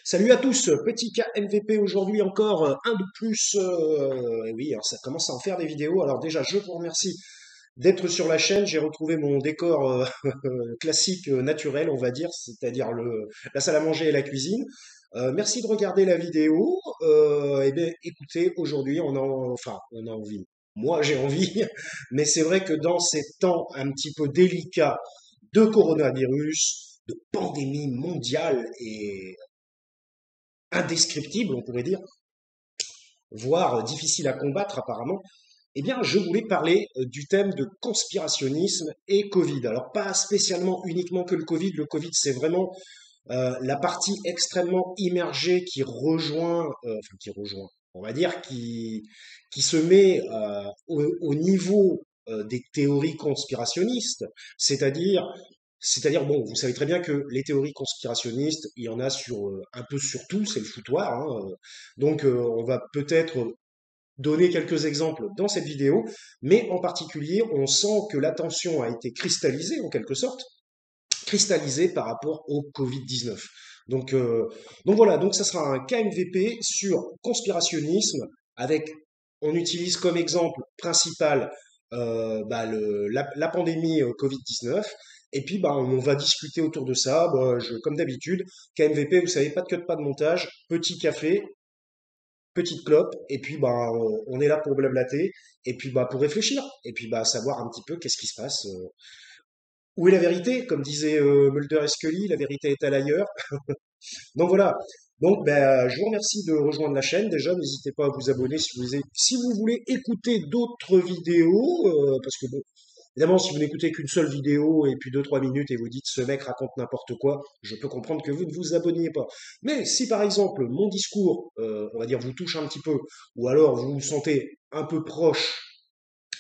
Salut à tous, petit cas MVP aujourd'hui encore, un de plus. Et oui, alors ça commence à en faire des vidéos. Alors déjà, je vous remercie d'être sur la chaîne. J'ai retrouvé mon décor classique, naturel, on va dire, c'est-à-dire la salle à manger et la cuisine. Merci de regarder la vidéo. Eh bien, écoutez, aujourd'hui, on a envie. Moi, j'ai envie, mais c'est vrai que dans ces temps un petit peu délicats de coronavirus, de pandémie mondiale et indescriptible, on pourrait dire, voire difficile à combattre apparemment, eh bien, je voulais parler du thème de conspirationnisme et Covid. Alors, pas spécialement uniquement que le Covid. Le Covid, c'est vraiment la partie extrêmement immergée qui rejoint, on va dire, qui se met au niveau des théories conspirationnistes, c'est-à-dire c'est-à-dire, bon, vous savez très bien que les théories conspirationnistes, il y en a sur un peu sur tout, c'est le foutoir, hein. Donc, on va peut-être donner quelques exemples dans cette vidéo, mais en particulier, on sent que l'attention a été cristallisée en quelque sorte, cristallisée par rapport au Covid-19. Donc, euh, donc voilà, donc ça sera un KMVP sur conspirationnisme avec, on utilise comme exemple principal la pandémie Covid-19. Et puis bah, on va discuter autour de ça, bah, comme d'habitude. KMVP, vous savez, pas de cut, pas de montage, petit café, petite clope, et puis bah, on est là pour blablater, et puis bah, pour réfléchir, et puis bah, savoir un petit peu qu'est-ce qui se passe. Où est la vérité? Comme disait Mulder et Scully, la vérité est à l'ailleurs. Donc voilà. Donc ben, je vous remercie de rejoindre la chaîne. Déjà, n'hésitez pas à vous abonner si vous voulez écouter d'autres vidéos, parce que bon, évidemment, si vous n'écoutez qu'une seule vidéo et puis deux trois minutes et vous dites ce mec raconte n'importe quoi, je peux comprendre que vous ne vous abonniez pas. Mais si par exemple mon discours, on va dire, vous touche un petit peu, ou alors vous vous sentez un peu proche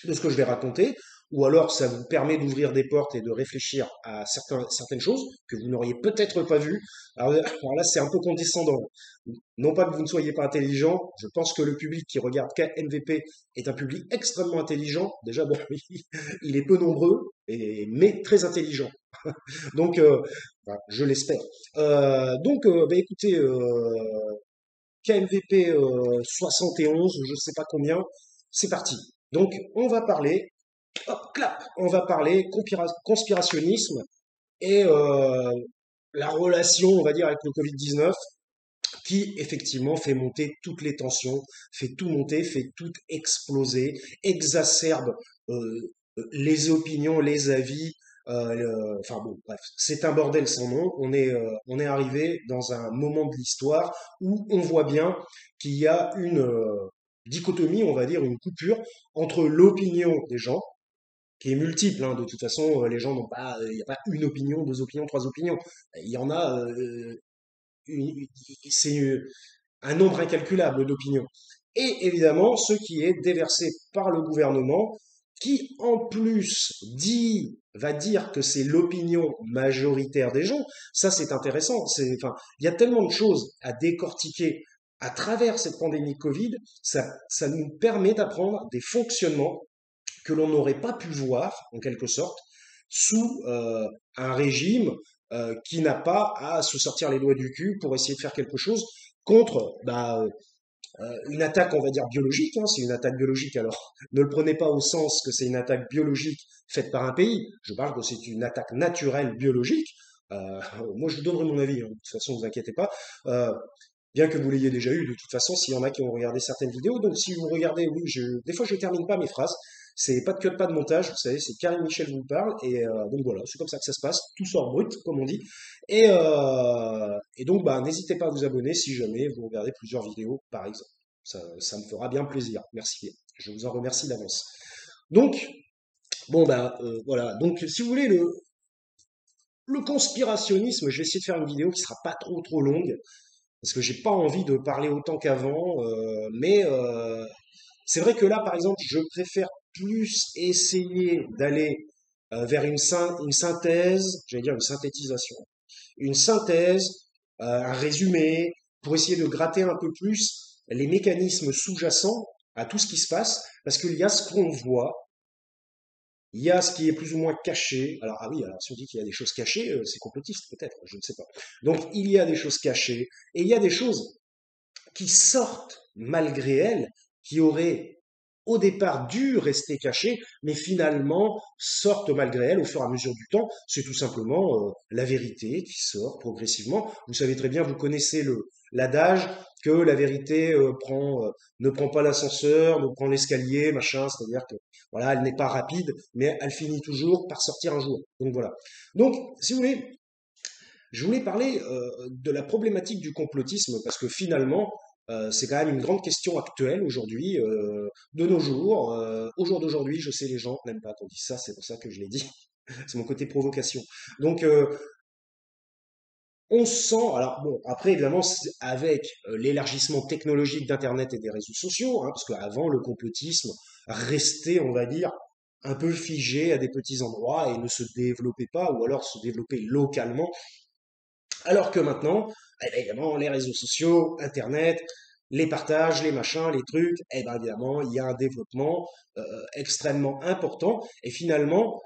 de ce que je vais raconter, ou alors ça vous permet d'ouvrir des portes et de réfléchir à certaines choses que vous n'auriez peut-être pas vues. Alors là, c'est un peu condescendant. Non pas que vous ne soyez pas intelligent, je pense que le public qui regarde KMVP est un public extrêmement intelligent. Déjà, bon, il est peu nombreux, mais très intelligent. Donc, enfin, je l'espère. Donc, écoutez, KMVP 71, je ne sais pas combien, c'est parti. Donc, on va parler hop, clap, on va parler conspirationnisme et la relation, on va dire, avec le Covid-19, qui effectivement fait monter toutes les tensions, fait tout monter, fait tout exploser, exacerbe les opinions, les avis. Enfin bon, bref, c'est un bordel sans nom. On est arrivé dans un moment de l'histoire où on voit bien qu'il y a une dichotomie, on va dire, une coupure entre l'opinion des gens qui est multiple, hein. De toute façon, les gens n'ont pas, il n'y a pas une opinion, deux opinions, trois opinions. Il y en a, une- c'est un nombre incalculable d'opinions. Et évidemment, ce qui est déversé par le gouvernement, qui en plus va dire que c'est l'opinion majoritaire des gens. Ça, c'est intéressant. Enfin, il y a tellement de choses à décortiquer à travers cette pandémie Covid. Ça nous permet d'apprendre des fonctionnements que l'on n'aurait pas pu voir, en quelque sorte, sous un régime qui n'a pas à se sortir les doigts du cul pour essayer de faire quelque chose contre une attaque, on va dire, biologique. Hein. C'est une attaque biologique, alors ne le prenez pas au sens que c'est une attaque biologique faite par un pays. Je parle que c'est une attaque naturelle biologique. Moi, je vous donnerai mon avis, hein. De toute façon, ne vous inquiétez pas. Euh, Bien que vous l'ayez déjà eu, de toute façon, s'il y en a qui ont regardé certaines vidéos. Donc, si vous regardez, oui, des fois, je termine pas mes phrases. C'est pas de cut, pas de montage. Vous savez, c'est Karim Michel vous parle. Et donc, voilà, c'est comme ça que ça se passe. Tout sort brut, comme on dit. Et donc, bah, n'hésitez pas à vous abonner si jamais vous regardez plusieurs vidéos, par exemple. Ça me fera bien plaisir. Merci. Je vous en remercie d'avance. Donc, bon, bah, voilà. Donc, si vous voulez, le conspirationnisme, je vais essayer de faire une vidéo qui sera pas trop, trop longue parce que j'ai pas envie de parler autant qu'avant, mais c'est vrai que là, par exemple, je préfère plus essayer d'aller vers une synthèse, j'allais dire une synthétisation, une synthèse, un résumé, pour essayer de gratter un peu plus les mécanismes sous-jacents à tout ce qui se passe, parce qu'il y a ce qu'on voit, il y a ce qui est plus ou moins caché. Alors, ah oui, alors si on dit qu'il y a des choses cachées, c'est complotiste peut-être, je ne sais pas. Donc, il y a des choses cachées et il y a des choses qui sortent malgré elles, qui auraient au départ dû rester cachées, mais finalement sortent malgré elles au fur et à mesure du temps. C'est tout simplement la vérité qui sort progressivement. Vous savez très bien, vous connaissez l'adage que la vérité ne prend pas l'ascenseur, ne prend l'escalier, machin, c'est-à-dire que voilà, elle n'est pas rapide, mais elle finit toujours par sortir un jour. Donc voilà. Donc, si vous voulez, je voulais parler de la problématique du complotisme parce que finalement, c'est quand même une grande question actuelle aujourd'hui, de nos jours. Au jour d'aujourd'hui, je sais, les gens n'aiment pas qu'on dise ça, c'est pour ça que je l'ai dit. C'est mon côté provocation. Donc, on sent, alors bon, après évidemment, avec l'élargissement technologique d'Internet et des réseaux sociaux, hein, parce qu'avant, le complotisme restait, on va dire, un peu figé à des petits endroits et ne se développait pas, ou alors se développait localement alors que maintenant, eh ben, évidemment, les réseaux sociaux, Internet, les partages, les machins, les trucs, eh ben, évidemment, il y a un développement extrêmement important. Et finalement,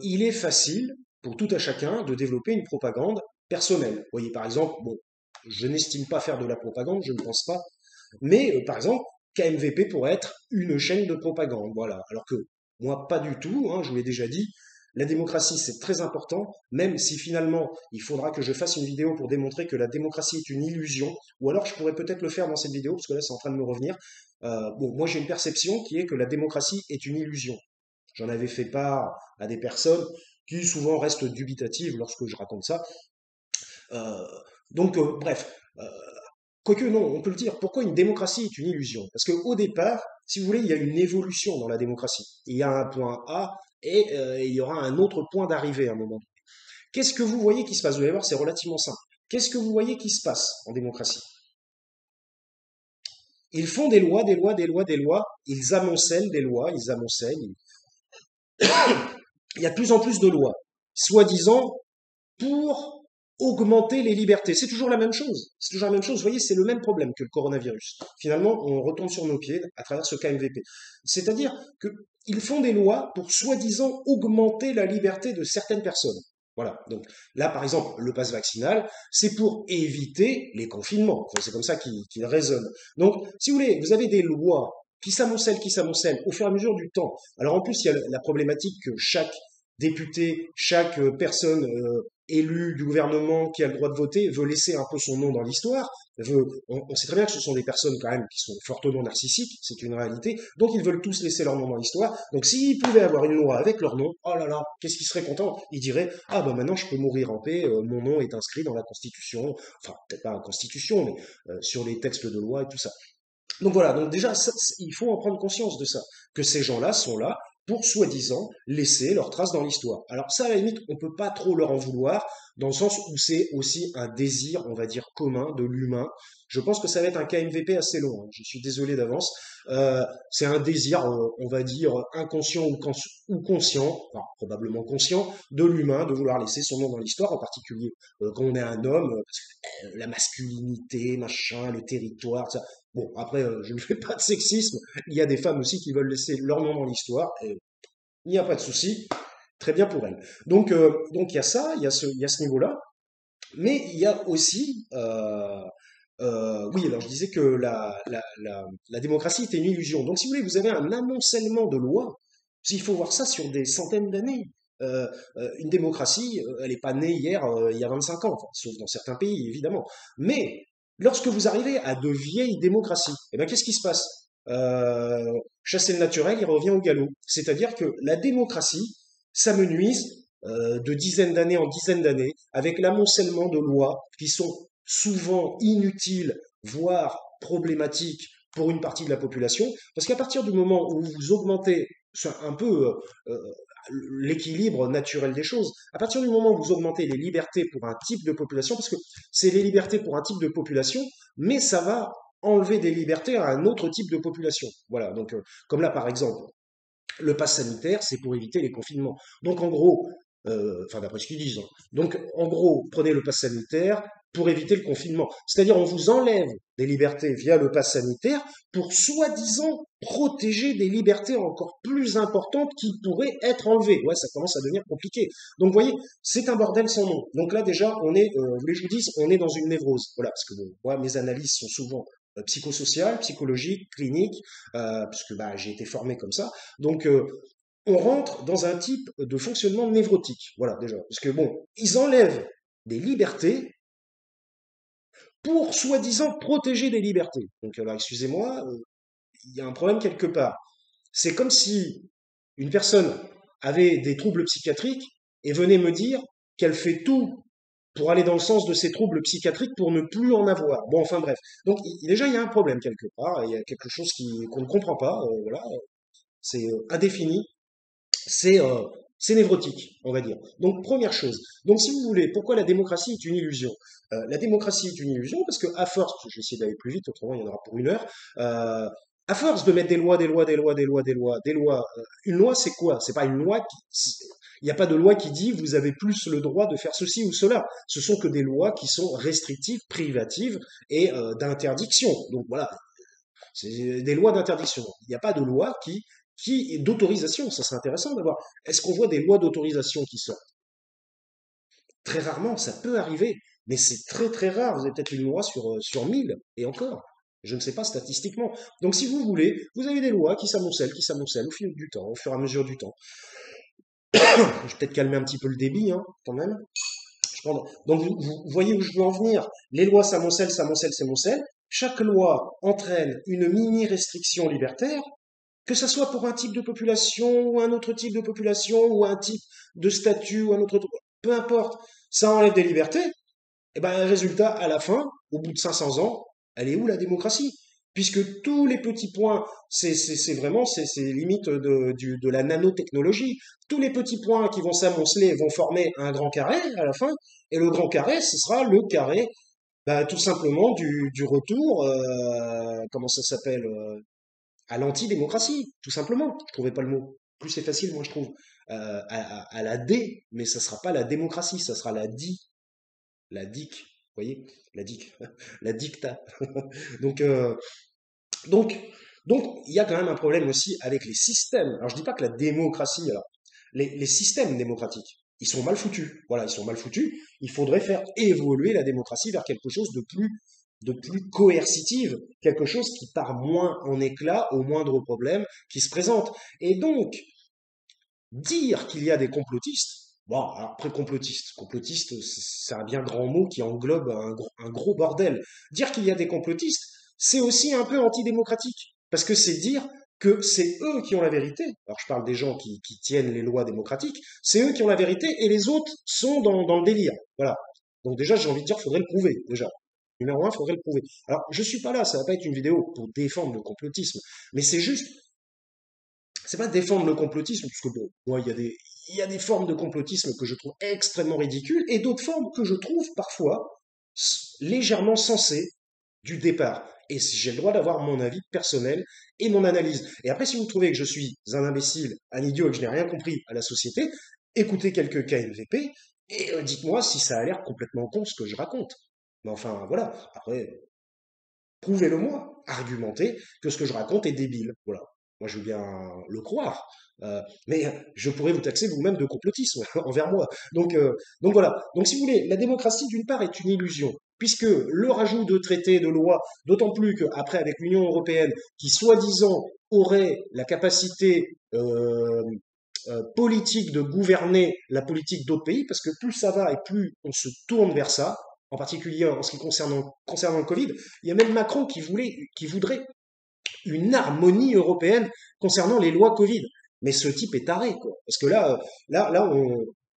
il est facile pour tout à chacun de développer une propagande personnelle. Vous voyez, par exemple, bon, je n'estime pas faire de la propagande, je ne pense pas, mais par exemple, KMVP pourrait être une chaîne de propagande, voilà. Alors que moi, pas du tout, hein, je vous l'ai déjà dit, la démocratie, c'est très important, même si finalement, il faudra que je fasse une vidéo pour démontrer que la démocratie est une illusion, ou alors je pourrais peut-être le faire dans cette vidéo, parce que là, c'est en train de me revenir. Bon, moi, j'ai une perception qui est que la démocratie est une illusion. J'en avais fait part à des personnes qui souvent restent dubitatives lorsque je raconte ça. Euh, bref, quoique non, on peut le dire. Pourquoi une démocratie est une illusion? Parce qu'au départ, si vous voulez, il y a une évolution dans la démocratie. Il y a un point A et il y aura un autre point d'arrivée à un moment. Qu'est-ce que vous voyez qui se passe? Vous allez voir, c'est relativement simple. Qu'est-ce que vous voyez qui se passe en démocratie? Ils font des lois, des lois, des lois, des lois. Ils amoncellent des lois, ils amoncellent. Il y a de plus en plus de lois, soi-disant pour augmenter les libertés. C'est toujours la même chose. C'est toujours la même chose. Vous voyez, c'est le même problème que le coronavirus. Finalement, on retombe sur nos pieds à travers ce KMVP. C'est-à-dire qu'ils font des lois pour soi-disant augmenter la liberté de certaines personnes. Voilà. Donc là, par exemple, le pass vaccinal, c'est pour éviter les confinements. Enfin, c'est comme ça qu'il résonne. Donc, si vous voulez, vous avez des lois qui s'amoncellent au fur et à mesure du temps. Alors en plus, il y a la problématique que chaque député, chaque personne élue du gouvernement qui a le droit de voter veut laisser un peu son nom dans l'histoire. On sait très bien que ce sont des personnes quand même qui sont fortement narcissiques, c'est une réalité. Donc ils veulent tous laisser leur nom dans l'histoire. Donc s'ils pouvaient avoir une loi avec leur nom, oh là là, qu'est-ce qu'ils seraient contents? Ils diraient ah ben maintenant je peux mourir en paix, mon nom est inscrit dans la Constitution, enfin peut-être pas la Constitution, mais sur les textes de loi et tout ça. Donc voilà, donc déjà, il faut en prendre conscience de ça, que ces gens-là sont là pour soi-disant laisser leur trace dans l'histoire. Alors ça, à la limite, on peut pas trop leur en vouloir, dans le sens où c'est aussi un désir, on va dire, commun de l'humain. Je pense que ça va être un KMVP assez long, hein, je suis désolé d'avance. C'est un désir, on va dire, inconscient ou conscient, enfin, probablement conscient, de l'humain, de vouloir laisser son nom dans l'histoire, en particulier quand on est un homme, parce que la masculinité, machin, le territoire, ça. Bon, après, je ne fais pas de sexisme. Il y a des femmes aussi qui veulent laisser leur nom dans l'histoire. Et il n'y a pas de souci. Très bien pour elles. Donc il y a ça, il y a ce niveau-là. Mais il y a aussi, oui, alors je disais que la démocratie était une illusion. Donc si vous voulez, vous avez un amoncellement de lois. S'il faut voir ça sur des centaines d'années. Une démocratie, elle n'est pas née hier, il y a 25 ans, enfin, sauf dans certains pays, évidemment. Mais lorsque vous arrivez à de vieilles démocraties, eh ben, qu'est-ce qui se passe? Chasser le naturel, il revient au galop. C'est-à-dire que la démocratie s'amenuise de dizaines d'années en dizaines d'années, avec l'amoncellement de lois qui sont souvent inutiles, voire problématiques pour une partie de la population, parce qu'à partir du moment où vous augmentez un peu l'équilibre naturel des choses, à partir du moment où vous augmentez les libertés pour un type de population, parce que c'est les libertés pour un type de population, mais ça va enlever des libertés à un autre type de population. Voilà, donc comme là par exemple, le pass sanitaire, c'est pour éviter les confinements. Donc en gros, enfin d'après ce qu'ils disent, hein. Donc en gros, prenez le pass sanitaire pour éviter le confinement. C'est-à-dire on vous enlève des libertés via le pass sanitaire pour soi-disant protéger des libertés encore plus importantes qui pourraient être enlevées. Ouais, ça commence à devenir compliqué. Donc, vous voyez, c'est un bordel sans nom. Donc là, déjà, les je vous dis, on est dans une névrose. Voilà, parce que bon, moi, mes analyses sont souvent psychosociales, psychologiques, cliniques, puisque bah, j'ai été formé comme ça. Donc, on rentre dans un type de fonctionnement névrotique. Voilà, déjà. Parce que bon, ils enlèvent des libertés pour soi-disant protéger des libertés. Donc, alors, excusez-moi, il y a un problème quelque part. C'est comme si une personne avait des troubles psychiatriques et venait me dire qu'elle fait tout pour aller dans le sens de ses troubles psychiatriques pour ne plus en avoir. Bon, enfin bref. Donc déjà, il y a un problème quelque part, il y a quelque chose qu'on ne comprend pas, voilà, c'est indéfini, c'est euh, c'est névrotique, on va dire. Donc première chose. Donc si vous voulez, pourquoi la démocratie est une illusion? La démocratie est une illusion parce que à force, je vais essayer d'aller plus vite, autrement il y en aura pour une heure. À force de mettre des lois, des lois, des lois, des lois, des lois, des lois, une loi c'est quoi? C'est pas une loi il n'y a pas de loi qui dit vous avez plus le droit de faire ceci ou cela. Ce sont que des lois qui sont restrictives, privatives et d'interdiction. Donc voilà, c'est des lois d'interdiction. Il n'y a pas de loi qui d'autorisation. Ça serait intéressant d'avoir. Est-ce qu'on voit des lois d'autorisation qui sortent? Très rarement, ça peut arriver, mais c'est très très rare. Vous avez peut-être une loi sur 1000 et encore. Je ne sais pas statistiquement. Donc, si vous voulez, vous avez des lois qui s'amoncellent au fil du temps, au fur et à mesure du temps. Je vais peut-être calmer un petit peu le débit, hein, quand même. Donc, vous voyez où je veux en venir. Les lois s'amoncellent, s'amoncellent, s'amoncellent. Chaque loi entraîne une mini-restriction libertaire, que ça soit pour un type de population ou un autre type de population ou un type de statut ou un autre, peu importe, ça enlève des libertés. Et ben, résultat, à la fin, au bout de 500 ans, elle est où la démocratie? Puisque tous les petits points, c'est vraiment, c'est limite de la nanotechnologie. Tous les petits points qui vont s'amonceler vont former un grand carré à la fin, et le grand carré, ce sera le carré, bah, tout simplement du retour, comment ça s'appelle, à l'antidémocratie, tout simplement. Je trouvais pas le mot. Plus c'est facile, moi je trouve. À la D, mais ça sera pas la démocratie, ça sera la DIC, vous voyez, la DIC, la dicta. Donc, donc, donc, il y a quand même un problème aussi avec les systèmes. Alors, je dis pas que la démocratie, alors, les systèmes démocratiques, ils sont mal foutus. Voilà, ils sont mal foutus. Il faudrait faire évoluer la démocratie vers quelque chose de plus coercitive, quelque chose qui part moins en éclat au moindre problème qui se présente. Et donc, dire qu'il y a des complotistes, bon, alors après complotiste, c'est un bien grand mot qui englobe un gros bordel. Dire qu'il y a des complotistes, c'est aussi un peu antidémocratique, parce que c'est dire que c'est eux qui ont la vérité. Alors je parle des gens qui tiennent les lois démocratiques, c'est eux qui ont la vérité et les autres sont dans le délire. Voilà. Donc déjà, j'ai envie de dire, faudrait le prouver, déjà. Numéro un, faudrait le prouver. Alors, je suis pas là, ça va pas être une vidéo pour défendre le complotisme, mais c'est juste c'est pas défendre le complotisme, parce que bon, moi, il y a des formes de complotisme que je trouve extrêmement ridicules, et d'autres formes que je trouve parfois légèrement sensées du départ. Et si j'ai le droit d'avoir mon avis personnel et mon analyse. Et après, si vous trouvez que je suis un imbécile, un idiot et que je n'ai rien compris à la société, écoutez quelques KNVP et dites-moi si ça a l'air complètement con ce que je raconte. Mais enfin, voilà. Après, prouvez-le moi, argumentez que ce que je raconte est débile. Voilà. Moi, je veux bien le croire. Mais je pourrais vous taxer vous-même de complotisme envers moi. Donc voilà. Donc si vous voulez, la démocratie, d'une part, est une illusion, puisque le rajout de traités, de lois, d'autant plus qu'après, avec l'Union européenne, qui soi-disant aurait la capacité politique de gouverner la politique d'autres pays, parce que plus ça va et plus on se tourne vers ça, en particulier en ce qui concernant le Covid. Il y a même Macron qui voudrait une harmonie européenne concernant les lois Covid. Mais ce type est taré, quoi. Parce que là,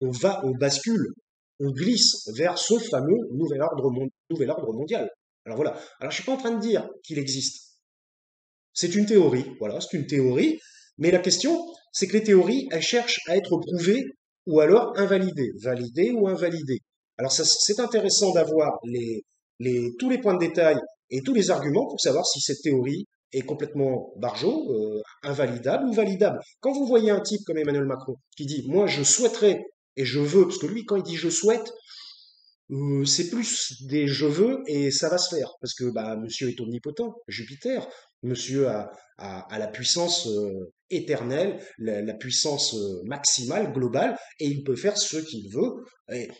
on bascule, on glisse vers ce fameux nouvel ordre mondial. Alors voilà. Alors je suis pas en train de dire qu'il existe. C'est une théorie, voilà, c'est une théorie. Mais la question, c'est que les théories, elles cherchent à être prouvées ou alors invalidées, validées ou invalidées. Alors c'est intéressant d'avoir tous les points de détail et tous les arguments pour savoir si cette théorie est complètement barjot, invalidable ou validable. Quand vous voyez un type comme Emmanuel Macron qui dit, moi je souhaiterais et je veux, parce que lui quand il dit je souhaite, c'est plus des je veux et ça va se faire parce que bah monsieur est omnipotent, Jupiter. Monsieur a la puissance éternelle, la puissance maximale, globale, et il peut faire ce qu'il veut.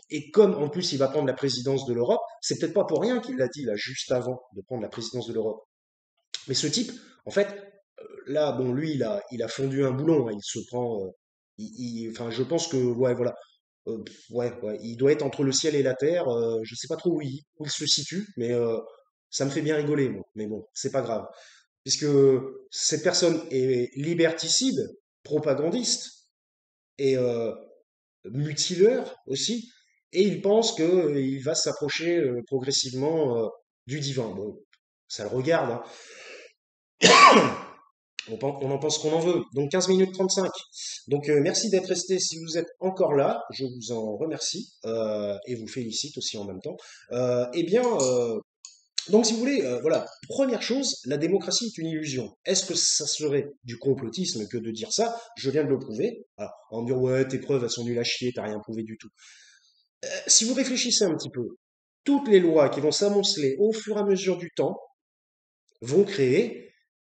Et comme en plus il va prendre la présidence de l'Europe, c'est peut-être pas pour rien qu'il l'a dit là juste avant de prendre la présidence de l'Europe. Mais ce type, en fait, là, bon, lui, il a fondu un boulon, hein, il se prend, enfin, je pense que, ouais, voilà, ouais, ouais, il doit être entre le ciel et la terre. Je sais pas trop où il se situe, mais ça me fait bien rigoler, moi. Mais bon, c'est pas grave puisque cette personne est liberticide, propagandiste et mutileur aussi, et il pense qu'il va s'approcher progressivement du divin. Bon, ça le regarde, hein. On en pense qu'on en veut. Donc 15 minutes 35. Donc merci d'être resté si vous êtes encore là. Je vous en remercie et vous félicite aussi en même temps. Eh bien, donc, si vous voulez, voilà, première chose, la démocratie est une illusion. Est-ce que ça serait du complotisme que de dire ça? Je viens de le prouver. Alors, on va me dire, ouais, tes preuves, elles sont nulles à chier, t'as rien prouvé du tout. Si vous réfléchissez un petit peu, toutes les lois qui vont s'amonceler au fur et à mesure du temps vont créer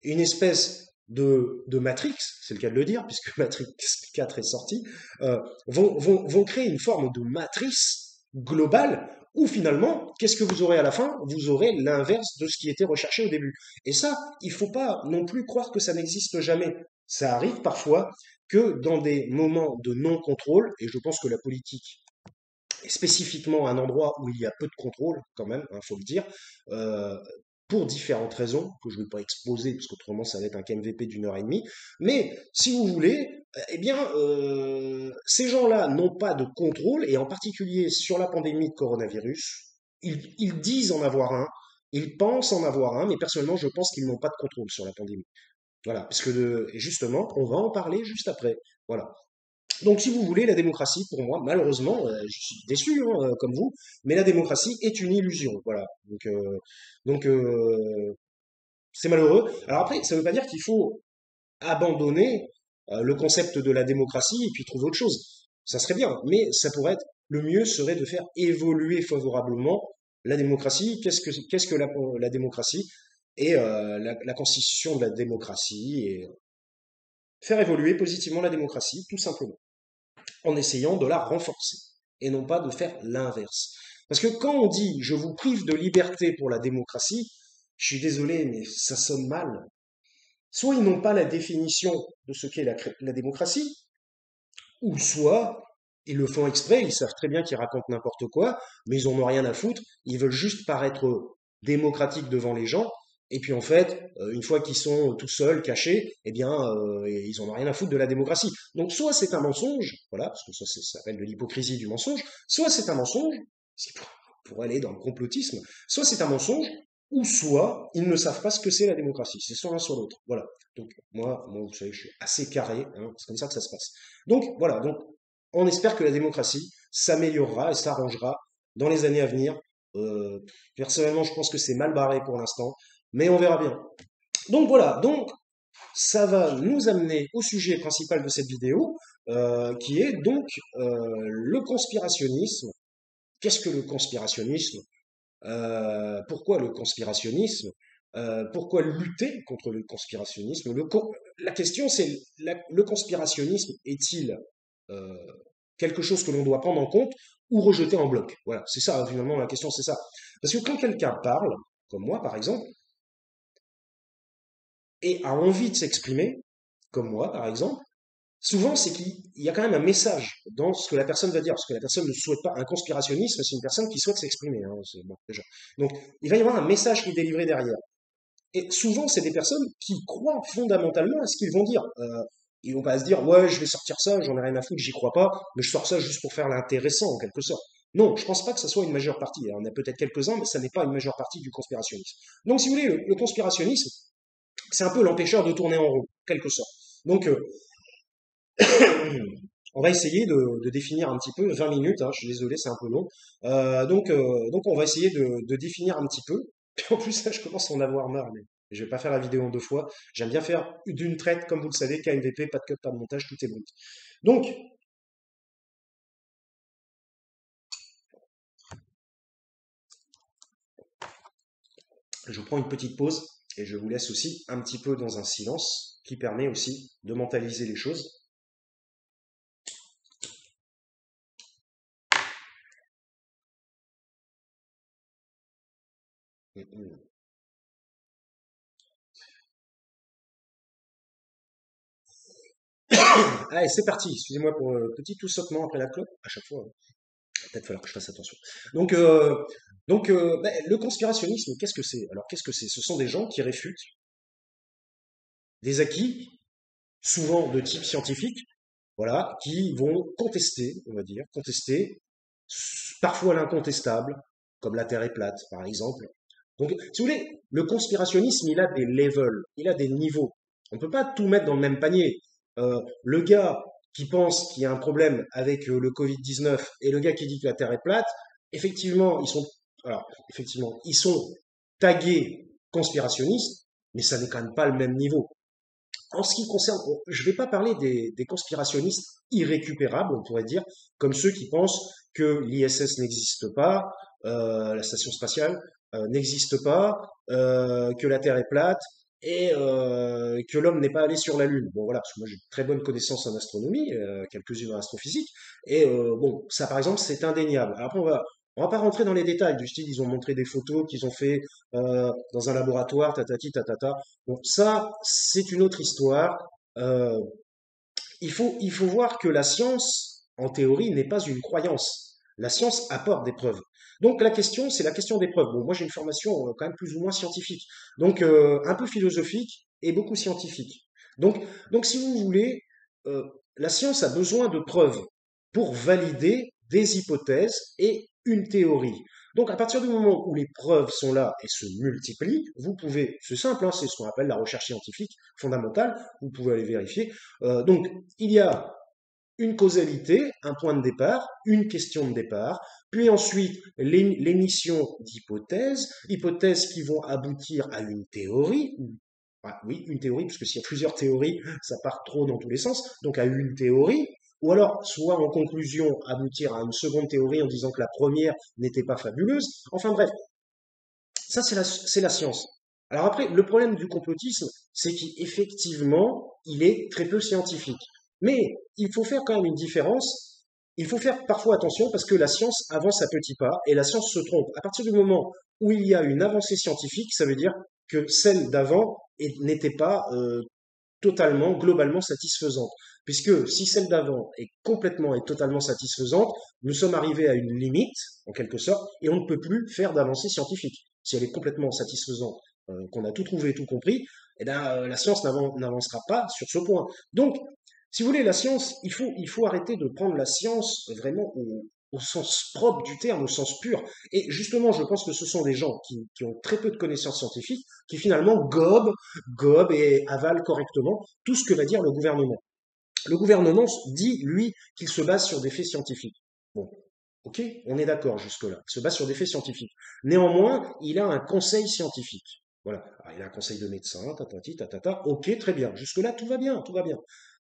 une espèce de Matrix, c'est le cas de le dire, puisque Matrix 4 est sorti, vont créer une forme de matrice globale où finalement, qu'est-ce que vous aurez à la fin? Vous aurez l'inverse de ce qui était recherché au début. Et ça, il faut pas non plus croire que ça n'existe jamais. Ça arrive parfois que dans des moments de non-contrôle, et je pense que la politique est spécifiquement un endroit où il y a peu de contrôle, quand même, il faut le dire, euh, pour différentes raisons, que je ne vais pas exposer, parce qu'autrement ça va être un KMVP d'une heure et demie. Mais si vous voulez, eh bien, ces gens-là n'ont pas de contrôle, et en particulier sur la pandémie de coronavirus, ils disent en avoir un, ils pensent en avoir un, mais personnellement, je pense qu'ils n'ont pas de contrôle sur la pandémie. Voilà, parce que et justement, on va en parler juste après. Voilà. Donc, si vous voulez, la démocratie, pour moi, malheureusement, je suis déçu, hein, comme vous, mais la démocratie est une illusion. Voilà. Donc, c'est malheureux. Alors après, ça ne veut pas dire qu'il faut abandonner le concept de la démocratie et puis trouver autre chose. Ça serait bien, mais ça pourrait être le mieux serait de faire évoluer favorablement la démocratie. Qu'est-ce que la démocratie et la constitution de la démocratie et faire évoluer positivement la démocratie, tout simplement en essayant de la renforcer et non pas de faire l'inverse. Parce que quand on dit je vous prive de liberté pour la démocratie, je suis désolé, mais ça sonne mal. Soit ils n'ont pas la définition de ce qu'est la démocratie, ou soit ils le font exprès, ils savent très bien qu'ils racontent n'importe quoi, mais ils en ont rien à foutre, ils veulent juste paraître démocratiques devant les gens, et puis en fait, une fois qu'ils sont tout seuls, cachés, eh bien, ils en ont rien à foutre de la démocratie. Donc soit c'est un mensonge, voilà, parce que ça s'appelle de l'hypocrisie du mensonge, soit c'est un mensonge, ce qui pourrait aller dans le complotisme, soit c'est un mensonge, ou soit ils ne savent pas ce que c'est la démocratie. C'est soit l'un soit l'autre. Voilà. Donc moi, vous savez, je suis assez carré, hein, c'est comme ça que ça se passe. Donc voilà, donc on espère que la démocratie s'améliorera et s'arrangera dans les années à venir. Euh, Personnellement, je pense que c'est mal barré pour l'instant, mais on verra bien. Donc voilà, donc ça va nous amener au sujet principal de cette vidéo, qui est donc le conspirationnisme. Qu'est-ce que le conspirationnisme? Pourquoi le conspirationnisme? Pourquoi lutter contre le conspirationnisme? La question, c'est le conspirationnisme est-il euh, quelque chose que l'on doit prendre en compte ou rejeter en bloc? Voilà, c'est ça, finalement, la question, c'est ça. Parce que quand quelqu'un parle, comme moi par exemple, et a envie de s'exprimer, comme moi par exemple, souvent c'est qu'il y a quand même un message dans ce que la personne va dire, parce que la personne ne souhaite pas un conspirationnisme, c'est une personne qui souhaite s'exprimer, hein, bon, déjà. Donc il va y avoir un message qui est délivré derrière. Et souvent, c'est des personnes qui croient fondamentalement à ce qu'ils vont dire. Ils vont pas se dire, ouais, je vais sortir ça, j'en ai rien à foutre, j'y crois pas, mais je sors ça juste pour faire l'intéressant, en quelque sorte. Non, je pense pas que ça soit une majeure partie. Alors, on a peut-être quelques-uns, mais ça n'est pas une majeure partie du conspirationnisme. Donc, si vous voulez, le conspirationnisme, c'est un peu l'empêcheur de tourner en rond, en quelque sorte. Donc, on va essayer de définir un petit peu, 20 minutes, hein, je suis désolé, c'est un peu long. Donc on va essayer de définir un petit peu. Puis en plus, là, je commence à en avoir marre, mais je vais pas faire la vidéo en deux fois. J'aime bien faire d'une traite, comme vous le savez, KMVP, pas de cut, pas de montage, tout est brut. Donc, je prends une petite pause. Et je vous laisse aussi un petit peu dans un silence qui permet aussi de mentaliser les choses. Allez, c'est parti. Excusez-moi pour le petit tout sautement après la clope. À chaque fois, peut-être falloir que je fasse attention. Donc, ben, le conspirationnisme, qu'est-ce que c'est? Alors, qu'est-ce que c'est? Ce sont des gens qui réfutent des acquis, souvent de type scientifique, voilà, qui vont contester, on va dire, contester parfois l'incontestable, comme la Terre est plate, par exemple. Donc, si vous voulez, le conspirationnisme, il a des levels, il a des niveaux. On ne peut pas tout mettre dans le même panier. Le gars qui pense qu'il y a un problème avec le Covid-19 et le gars qui dit que la Terre est plate, effectivement, effectivement, ils sont tagués conspirationnistes, mais ça n'est quand même pas le même niveau. En ce qui concerne, je ne vais pas parler des conspirationnistes irrécupérables, on pourrait dire, comme ceux qui pensent que l'ISS n'existe pas, la station spatiale n'existe pas, que la Terre est plate et que l'homme n'est pas allé sur la Lune. Bon voilà, parce que moi j'ai de très bonnes connaissances en astronomie, quelques-unes en astrophysique, et bon, ça par exemple c'est indéniable. Alors après on va pas rentrer dans les détails du style, ils ont montré des photos qu'ils ont fait dans un laboratoire, tatati tatata. Bon, ça, c'est une autre histoire. Euh, il faut voir que la science, en théorie, n'est pas une croyance. La science apporte des preuves. Donc la question, c'est la question des preuves. Bon, moi j'ai une formation quand même plus ou moins scientifique, donc un peu philosophique et beaucoup scientifique. Donc, donc si vous voulez, euh, la science a besoin de preuves pour valider des hypothèses et une théorie. Donc à partir du moment où les preuves sont là et se multiplient, vous pouvez, c'est simple, hein, c'est ce qu'on appelle la recherche scientifique fondamentale, vous pouvez aller vérifier. Donc il y a une causalité, un point de départ, une question de départ, puis ensuite l'émission d'hypothèses, hypothèses qui vont aboutir à une théorie. Ah, oui, une théorie, puisque s'il y a plusieurs théories, ça part trop dans tous les sens, donc à une théorie, ou alors soit en conclusion aboutir à une seconde théorie en disant que la première n'était pas fabuleuse. Enfin bref, ça c'est la science. Alors après, le problème du complotisme, c'est qu'effectivement, il est très peu scientifique. Mais il faut faire quand même une différence. Il faut faire parfois attention parce que la science avance à petits pas et la science se trompe. À partir du moment où il y a une avancée scientifique, ça veut dire que celle d'avant n'était pas totalement, globalement satisfaisante. Puisque si celle d'avant est complètement et totalement satisfaisante, nous sommes arrivés à une limite, en quelque sorte, et on ne peut plus faire d'avancée scientifique. Si elle est complètement satisfaisante, qu'on a tout trouvé, tout compris, eh bien, la science n'avancera pas sur ce point. Donc, si vous voulez, la science, il faut arrêter de prendre la science vraiment au sens propre du terme, au sens pur. Et justement, je pense que ce sont des gens qui ont très peu de connaissances scientifiques, qui finalement gobent et avalent correctement tout ce que va dire le gouvernement. Le gouvernement dit, lui, qu'il se base sur des faits scientifiques. Bon, ok, on est d'accord jusque-là. Il se base sur des faits scientifiques. Néanmoins, il a un conseil scientifique. Voilà. Alors, il a un conseil de médecins, tatati, tatata. Ok, très bien. Jusque-là, tout va bien, tout va bien.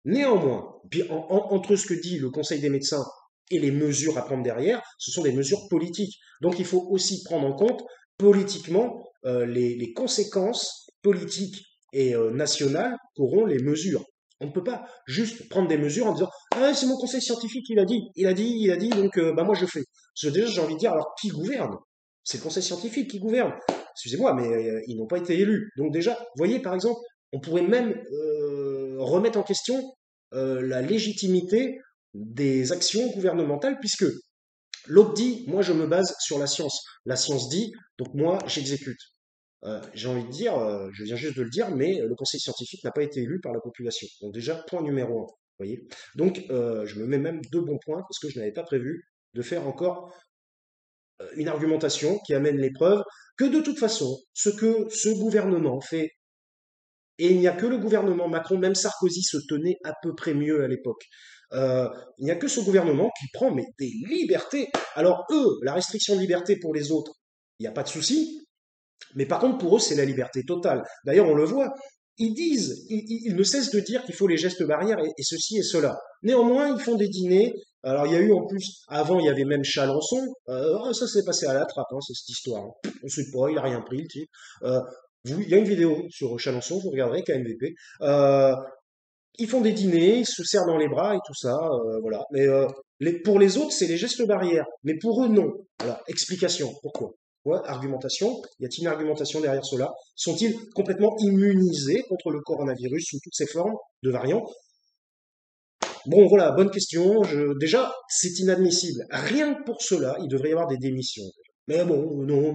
Néanmoins, entre ce que dit le Conseil des médecins et les mesures à prendre derrière, ce sont des mesures politiques. Donc il faut aussi prendre en compte politiquement les conséquences politiques et nationales qu'auront les mesures. On ne peut pas juste prendre des mesures en disant ah c'est mon conseil scientifique il a dit donc bah moi je fais. Parce que déjà j'ai envie de dire alors qui gouverne? C'est le conseil scientifique qui gouverne. Excusez-moi mais ils n'ont pas été élus. Donc déjà, vous voyez par exemple, on pourrait même remettre en question la légitimité des actions gouvernementales, puisque l'autre dit, moi je me base sur la science. La science dit, donc moi j'exécute. J'ai envie de dire, je viens juste de le dire, mais le conseil scientifique n'a pas été élu par la population. Donc déjà, point numéro un. Vous voyez. Donc je me mets même deux bons points parce que je n'avais pas prévu de faire encore une argumentation qui amène les preuves que de toute façon, ce que ce gouvernement fait et il n'y a que le gouvernement Macron, même Sarkozy se tenait à peu près mieux à l'époque. Il n'y a que ce gouvernement qui prend mais des libertés. Alors eux, la restriction de liberté pour les autres, il n'y a pas de souci. Mais par contre, pour eux, c'est la liberté totale. D'ailleurs, on le voit. Ils disent, ils ne cessent de dire qu'il faut les gestes barrières et ceci et cela. Néanmoins, ils font des dîners. Alors, il y a eu en plus, avant, il y avait même Chalençon. Ça s'est passé à la trappe, hein, c'est cette histoire. Hein. On ne sait pas, il a rien pris, le type. Il y a une vidéo sur Chalençon, vous regarderez, KMVP. Ils font des dîners, ils se serrent dans les bras et tout ça, voilà. Mais pour les autres, c'est les gestes barrières. Mais pour eux, non. Alors, explication. Pourquoi? Ouais, argumentation. Y a-t-il une argumentation derrière cela? Sont-ils complètement immunisés contre le coronavirus sous toutes ses formes de variants? Bon, voilà, bonne question. Déjà, c'est inadmissible. Rien que pour cela, il devrait y avoir des démissions. Mais bon, non,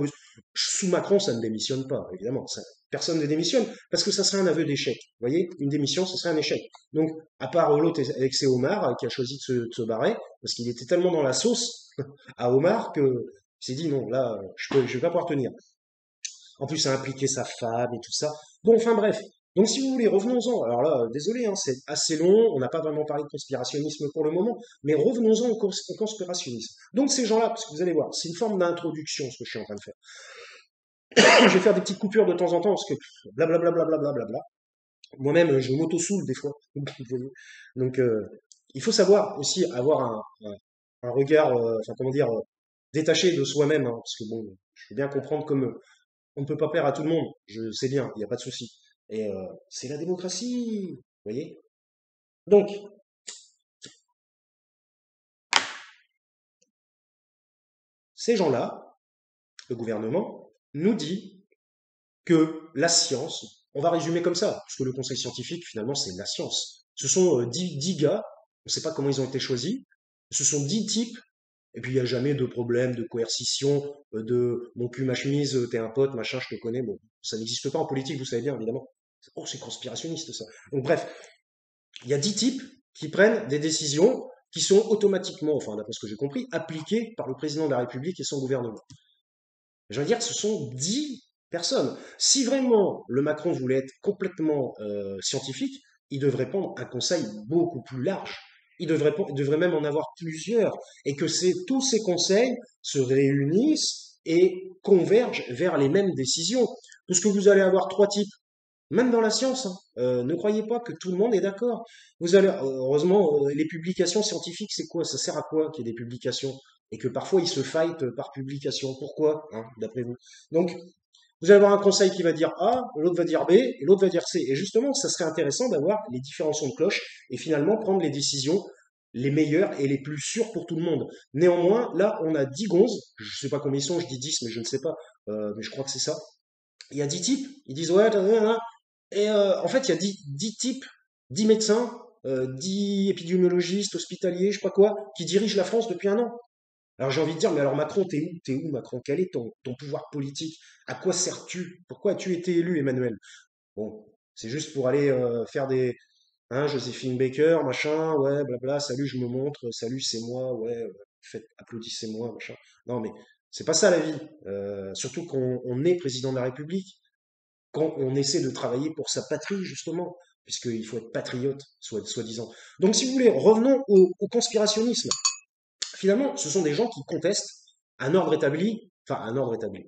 sous Macron, ça ne démissionne pas, évidemment. Personne ne démissionne, parce que ça serait un aveu d'échec. Vous voyez, une démission, ce serait un échec. Donc, à part l'autre avec ses homards, qui a choisi de se barrer, parce qu'il était tellement dans la sauce à homard que il s'est dit non, là, je vais pas pouvoir tenir. En plus, ça impliquait sa femme et tout ça. Bon, enfin bref. Donc, si vous voulez, revenons-en. Alors là, désolé, hein, c'est assez long. On n'a pas vraiment parlé de conspirationnisme pour le moment, mais revenons-en au conspirationnisme. Donc, ces gens-là, parce que vous allez voir, c'est une forme d'introduction, ce que je suis en train de faire. Je vais faire des petites coupures de temps en temps, parce que blablabla, blablabla, blablabla. Moi-même, je m'auto-soule des fois. Donc, il faut savoir aussi avoir un regard, enfin, comment dire, détaché de soi-même, hein, parce que bon, je veux bien comprendre comme on ne peut pas plaire à tout le monde, je sais bien, il n'y a pas de souci. Et c'est la démocratie, vous voyez? Donc, ces gens-là, le gouvernement, nous dit que la science, on va résumer comme ça, parce que le conseil scientifique, finalement, c'est la science. Ce sont 10 gars, on ne sait pas comment ils ont été choisis, ce sont 10 types, et puis il n'y a jamais de problème de coercition, de mon cul, ma chemise, t'es un pote, machin, je te connais, bon, ça n'existe pas en politique, vous savez bien, évidemment. Oh, c'est conspirationniste ça. Donc bref, il y a 10 types qui prennent des décisions qui sont automatiquement, enfin d'après ce que j'ai compris, appliquées par le président de la République et son gouvernement. Je veux dire que ce sont 10 personnes. Si vraiment le Macron voulait être complètement scientifique, il devrait prendre un conseil beaucoup plus large. Il devrait même en avoir plusieurs. Et que tous ces conseils se réunissent et convergent vers les mêmes décisions. Parce que vous allez avoir trois types même dans la science, hein. Ne croyez pas que tout le monde est d'accord. Heureusement, les publications scientifiques, c'est quoi? Ça sert à quoi qu'il y ait des publications? Et que parfois ils se fightent par publication. Pourquoi, hein, d'après vous? Donc, vous allez avoir un conseil qui va dire A, l'autre va dire B, et l'autre va dire C. Et justement, ça serait intéressant d'avoir les différents sons de cloche et finalement prendre les décisions les meilleures et les plus sûres pour tout le monde. Néanmoins, là, on a 10 gonzes, je sais pas combien ils sont, je dis 10, mais je ne sais pas, mais je crois que c'est ça. Il y a 10 types, ils disent ouais, et en fait, il y a 10 types, 10 médecins, 10 épidémiologistes, hospitaliers, je sais pas quoi, qui dirigent la France depuis un an. Alors j'ai envie de dire, mais alors Macron, t'es où? T'es où, Macron? Quel est ton pouvoir politique? À quoi sers-tu? Pourquoi as-tu été élu, Emmanuel? Bon, c'est juste pour aller faire des... Hein, Joséphine Baker, machin, ouais, blabla, salut, je me montre, salut, c'est moi, ouais, faites, applaudissez-moi, machin. Non, mais c'est pas ça la vie. Surtout qu'on est président de la République quand on essaie de travailler pour sa patrie, justement, puisqu'il faut être patriote, soi-disant. Donc, si vous voulez, revenons au conspirationnisme. Finalement, ce sont des gens qui contestent un ordre établi, enfin, un ordre établi,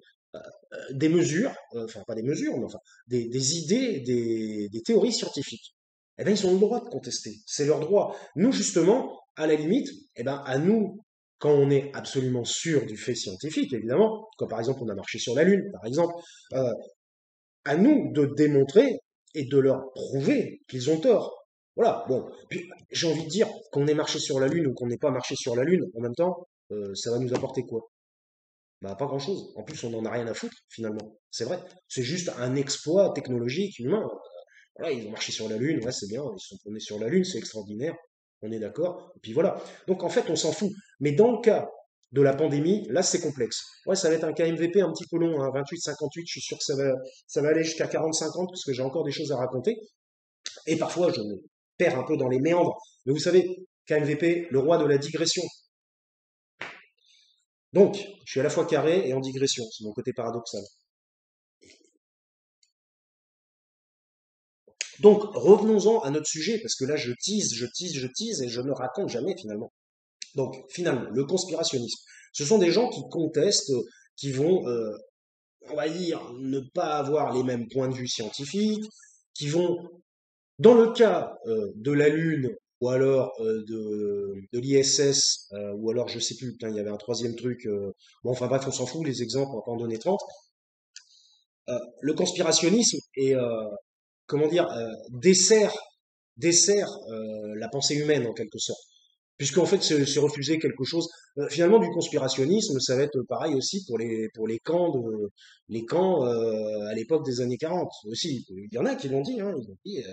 des mesures, enfin, pas des mesures, mais enfin, des idées, des théories scientifiques. Eh bien, ils ont le droit de contester. C'est leur droit. Nous, justement, à la limite, eh ben, à nous, quand on est absolument sûr du fait scientifique, évidemment, quand par exemple on a marché sur la Lune, par exemple, euh, à nous de démontrer et de leur prouver qu'ils ont tort. Voilà, bon. Puis j'ai envie de dire qu'on ait marché sur la Lune ou qu'on n'ait pas marché sur la Lune, en même temps, ça va nous apporter quoi? Bah pas grand-chose. En plus, on n'en a rien à foutre, finalement. C'est vrai. C'est juste un exploit technologique humain. Voilà, ils ont marché sur la Lune, ouais, c'est bien, ils sont tournés sur la Lune, c'est extraordinaire, on est d'accord, et puis voilà. Donc en fait, on s'en fout. Mais dans le cas de la pandémie, là, c'est complexe. Ouais, ça va être un cas MVP un petit peu long, hein, 28-58, je suis sûr que ça va aller jusqu'à 40-50, parce que j'ai encore des choses à raconter. Et parfois, je me perds un peu dans les méandres. Mais vous savez, KMVP, le roi de la digression. Donc, je suis à la fois carré et en digression, c'est mon côté paradoxal. Donc, revenons-en à notre sujet, parce que là, je tease, je tease, je tease, et je ne raconte jamais finalement. Donc, finalement, le conspirationnisme. Ce sont des gens qui contestent, qui vont, on va dire, ne pas avoir les mêmes points de vue scientifiques, qui vont, dans le cas de la Lune, ou alors de l'ISS, ou alors, je sais plus, putain, il y avait un troisième truc. Bon, enfin bref, on s'en fout, les exemples, on va pas en donner 30. le conspirationnisme est, comment dire, dessert la pensée humaine en quelque sorte. Puisqu'en fait, c'est refuser quelque chose. Finalement, du conspirationnisme, ça va être pareil aussi pour les camps à l'époque des années 40 aussi. Il y en a qui l'ont dit, hein, ils ont dit,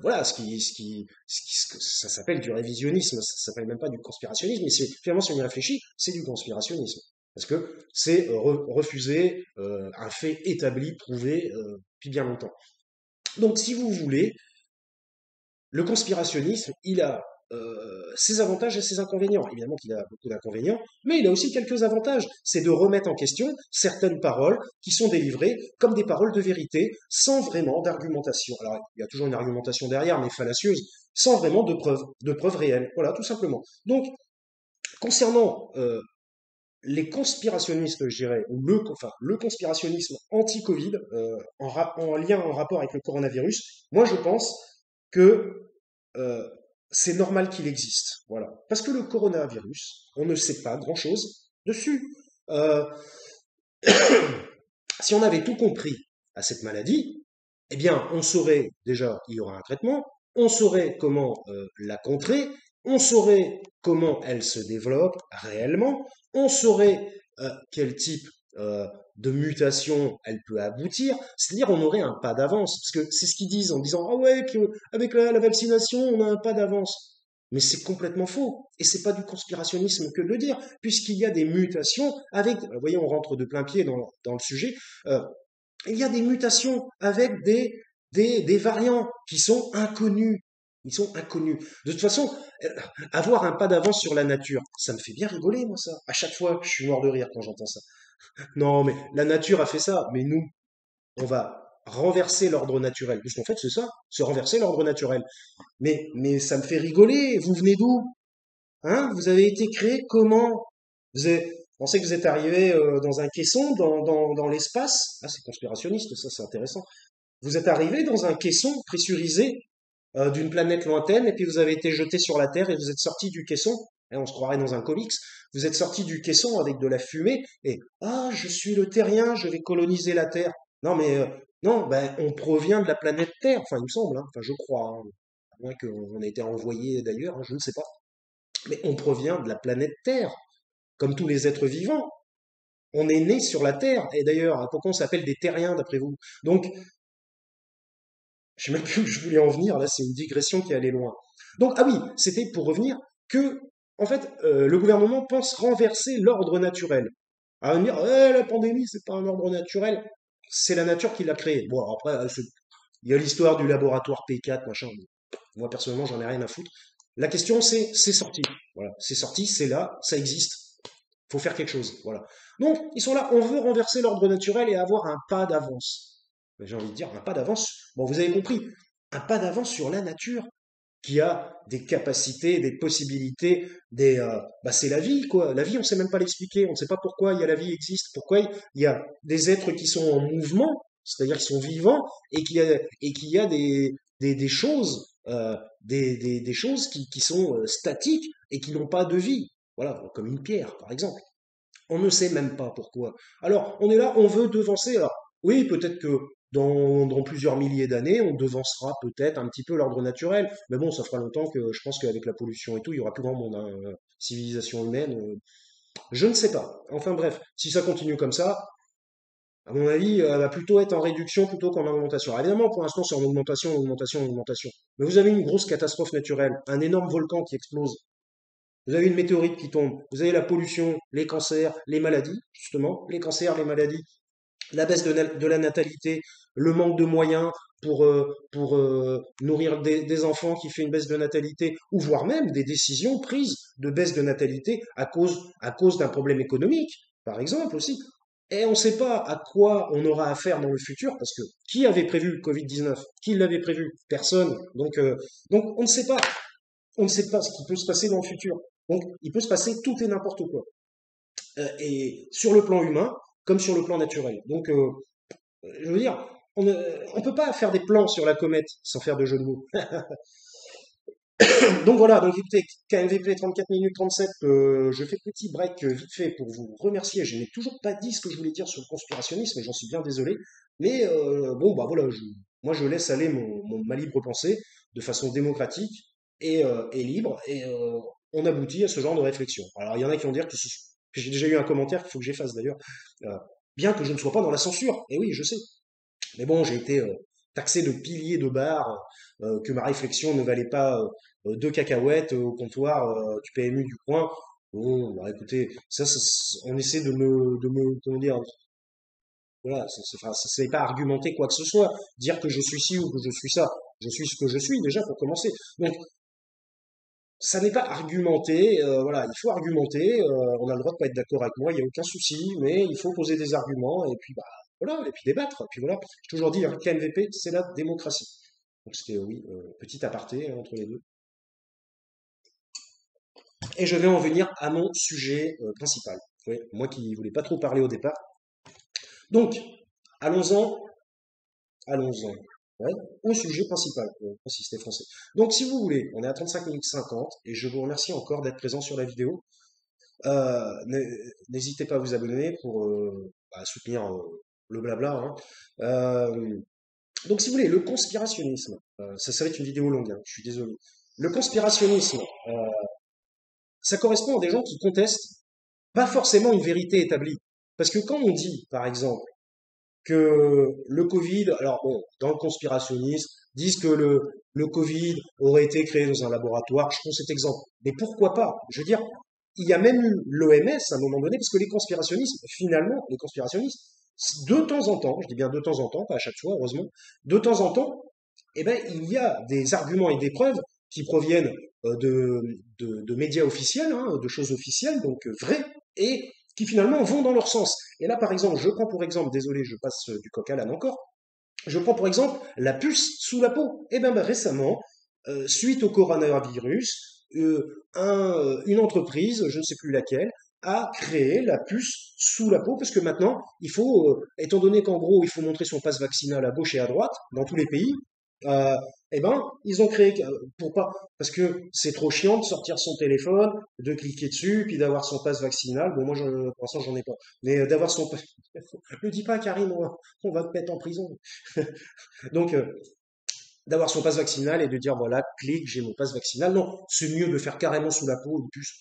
voilà, ça s'appelle du révisionnisme, ça s'appelle même pas du conspirationnisme, mais finalement, si on y réfléchit, c'est du conspirationnisme. Parce que c'est refuser un fait établi, prouvé depuis bien longtemps. Donc, si vous voulez, le conspirationnisme, il a ses avantages et ses inconvénients. Évidemment qu'il a beaucoup d'inconvénients, mais il a aussi quelques avantages. C'est de remettre en question certaines paroles qui sont délivrées comme des paroles de vérité, sans vraiment d'argumentation. Alors, il y a toujours une argumentation derrière, mais fallacieuse, sans vraiment de preuves réelles. Voilà, tout simplement. Donc, concernant les conspirationnistes, je dirais, ou le conspirationnisme anti-Covid, en lien, en rapport avec le coronavirus, moi je pense que euh, c'est normal qu'il existe. Voilà. Parce que le coronavirus, on ne sait pas grand-chose dessus. Euh, si on avait tout compris à cette maladie, eh bien, on saurait déjà il y aura un traitement, on saurait comment la contrer, on saurait comment elle se développe réellement, on saurait quel type de mutation elle peut aboutir, c'est-à-dire on aurait un pas d'avance, parce que c'est ce qu'ils disent en disant ah ouais avec la vaccination on a un pas d'avance. Mais c'est complètement faux. Et c'est pas du conspirationnisme que de le dire, puisqu'il y a des mutations avec, vous voyez, on rentre de plein pied dans le sujet, euh, il y a des mutations avec des variants qui sont inconnus. Ils sont inconnus. De toute façon, euh, avoir un pas d'avance sur la nature, ça me fait bien rigoler, moi, ça. À chaque fois, je suis mort de rire quand j'entends ça. Non, mais la nature a fait ça, mais nous, on va renverser l'ordre naturel. Puisqu'en fait, c'est ça, c'est renverser l'ordre naturel. Mais ça me fait rigoler. Vous venez d'où? Hein? Vous avez été créé comment? Vous pensez que vous êtes arrivé dans un caisson, dans l'espace? Ah, c'est conspirationniste, ça, c'est intéressant. Vous êtes arrivé dans un caisson pressurisé d'une planète lointaine, et puis vous avez été jeté sur la Terre, et vous êtes sorti du caisson. Hein, on se croirait dans un comics. Vous êtes sorti du caisson avec de la fumée, et ah, je suis le terrien, je vais coloniser la Terre. Non, mais non, ben, on provient de la planète Terre, enfin, il me semble, hein. Enfin, je crois, hein. À moins qu'on ait été envoyé d'ailleurs, hein, je ne sais pas. Mais on provient de la planète Terre, comme tous les êtres vivants. On est né sur la Terre. Et d'ailleurs, pourquoi on s'appelle des terriens d'après vous? Donc, je sais même plus où je voulais en venir. Là, c'est une digression qui allait loin. Donc, ah oui, c'était pour revenir que, en fait, le gouvernement pense renverser l'ordre naturel. À me dire, la pandémie, c'est pas un ordre naturel, c'est la nature qui l'a créé. Bon, alors après, il y a l'histoire du laboratoire P4, machin. Moi, personnellement, j'en ai rien à foutre. La question, c'est sorti. Voilà, c'est sorti, c'est là, ça existe. Faut faire quelque chose. Voilà. Donc, ils sont là. On veut renverser l'ordre naturel et avoir un pas d'avance. J'ai envie de dire un pas d'avance. Bon, vous avez compris. Un pas d'avance sur la nature qui a des capacités, des possibilités, bah c'est la vie, quoi. La vie, on sait même pas l'expliquer. On ne sait pas pourquoi il y a la vie existe, pourquoi il y a des êtres qui sont en mouvement, c'est-à-dire qui sont vivants, et qu'il y a des choses, des choses qui sont statiques et qui n'ont pas de vie. Voilà, comme une pierre, par exemple. On ne sait même pas pourquoi. Alors, on est là, on veut devancer. Alors, oui, peut-être que dans plusieurs milliers d'années, on devancera peut-être un petit peu l'ordre naturel. Mais bon, ça fera longtemps que je pense qu'avec la pollution et tout, il y aura plus grand monde, hein. Civilisation humaine, je ne sais pas. Enfin bref, si ça continue comme ça, à mon avis, elle va plutôt être en réduction plutôt qu'en augmentation. Alors, évidemment, pour l'instant, c'est en augmentation, augmentation, augmentation. Mais vous avez une grosse catastrophe naturelle, un énorme volcan qui explose. Vous avez une météorite qui tombe, vous avez la pollution, les cancers, les maladies, justement, les cancers, les maladies, la baisse de la natalité, le manque de moyens pour nourrir des enfants qui fait une baisse de natalité, ou voire même des décisions prises de baisse de natalité à cause d'un problème économique, par exemple aussi. Et on ne sait pas à quoi on aura affaire dans le futur, parce que qui avait prévu le Covid-19? Qui l'avait prévu? Personne. Donc on ne sait pas. On ne sait pas ce qui peut se passer dans le futur. Donc il peut se passer tout et n'importe quoi. Et sur le plan humain, comme sur le plan naturel. Donc je veux dire, on ne peut pas faire des plans sur la comète sans faire de jeu de mots. Donc voilà, donc écoutez, KMVP 34 minutes 37, je fais petit break vite fait pour vous remercier. Je n'ai toujours pas dit ce que je voulais dire sur le conspirationnisme et j'en suis bien désolé. Mais bon, bah voilà, moi je laisse aller ma libre pensée de façon démocratique et libre et on aboutit à ce genre de réflexion. Alors il y en a qui vont dire que j'ai déjà eu un commentaire qu'il faut que j'efface d'ailleurs, euh, bien que je ne sois pas dans la censure. Et oui, je sais. Mais bon, j'ai été taxé de pilier de bar, que ma réflexion ne valait pas deux cacahuètes au comptoir du PMU du coin. Bon, bah, écoutez, on essaie comment dire, voilà, enfin, c'est pas argumenter quoi que ce soit, dire que je suis ci ou que je suis ça. Je suis ce que je suis déjà pour commencer. Donc, ça n'est pas argumenté, voilà, il faut argumenter, on a le droit de pas être d'accord avec moi, il n'y a aucun souci, mais il faut poser des arguments, et puis bah voilà, et puis débattre, et puis voilà. J'ai toujours dit, hein, KMVP, c'est la démocratie. Donc c'était, oui, petit aparté entre les deux. Et je vais en venir à mon sujet principal. Oui, moi qui voulais pas trop parler au départ. Donc, allons-en, allons-en, ouais, au sujet principal, si c'était français. Donc si vous voulez, on est à 35 minutes 50, et je vous remercie encore d'être présent sur la vidéo. N'hésitez pas à vous abonner pour soutenir le blabla, hein. Euh, donc, si vous voulez, le conspirationnisme, ça va être une vidéo longue, hein, je suis désolé. Le conspirationnisme, euh, ça correspond à des gens qui contestent pas forcément une vérité établie. Parce que quand on dit, par exemple, que le Covid, alors bon, dans le conspirationnisme, disent que le Covid aurait été créé dans un laboratoire. Je prends cet exemple. Mais pourquoi pas? Je veux dire, il y a même eu l'OMS à un moment donné, parce que les conspirationnistes, finalement, les conspirationnistes, de temps en temps, je dis bien de temps en temps, pas à chaque fois, heureusement, de temps en temps, eh ben, il y a des arguments et des preuves qui proviennent de médias officiels, hein, de choses officielles, donc vraies, et qui finalement vont dans leur sens. Et là, par exemple, je prends pour exemple, désolé, je passe du coq à l'âne encore, je prends pour exemple la puce sous la peau. Eh bien, récemment, suite au coronavirus, une entreprise, je ne sais plus laquelle, a créé la puce sous la peau parce que maintenant, il faut, étant donné qu'en gros, il faut montrer son passe vaccinal à gauche et à droite dans tous les pays, euh, eh ben, ils ont créé pour pas parce que c'est trop chiant de sortir son téléphone, de cliquer dessus, puis d'avoir son passe vaccinal. Bon, moi, pour l'instant, j'en ai pas, mais d'avoir son, le dis pas, Karim, on va te mettre en prison. Donc, d'avoir son passe vaccinal et de dire voilà, clique, j'ai mon passe vaccinal. Non, c'est mieux de faire carrément sous la peau une puce.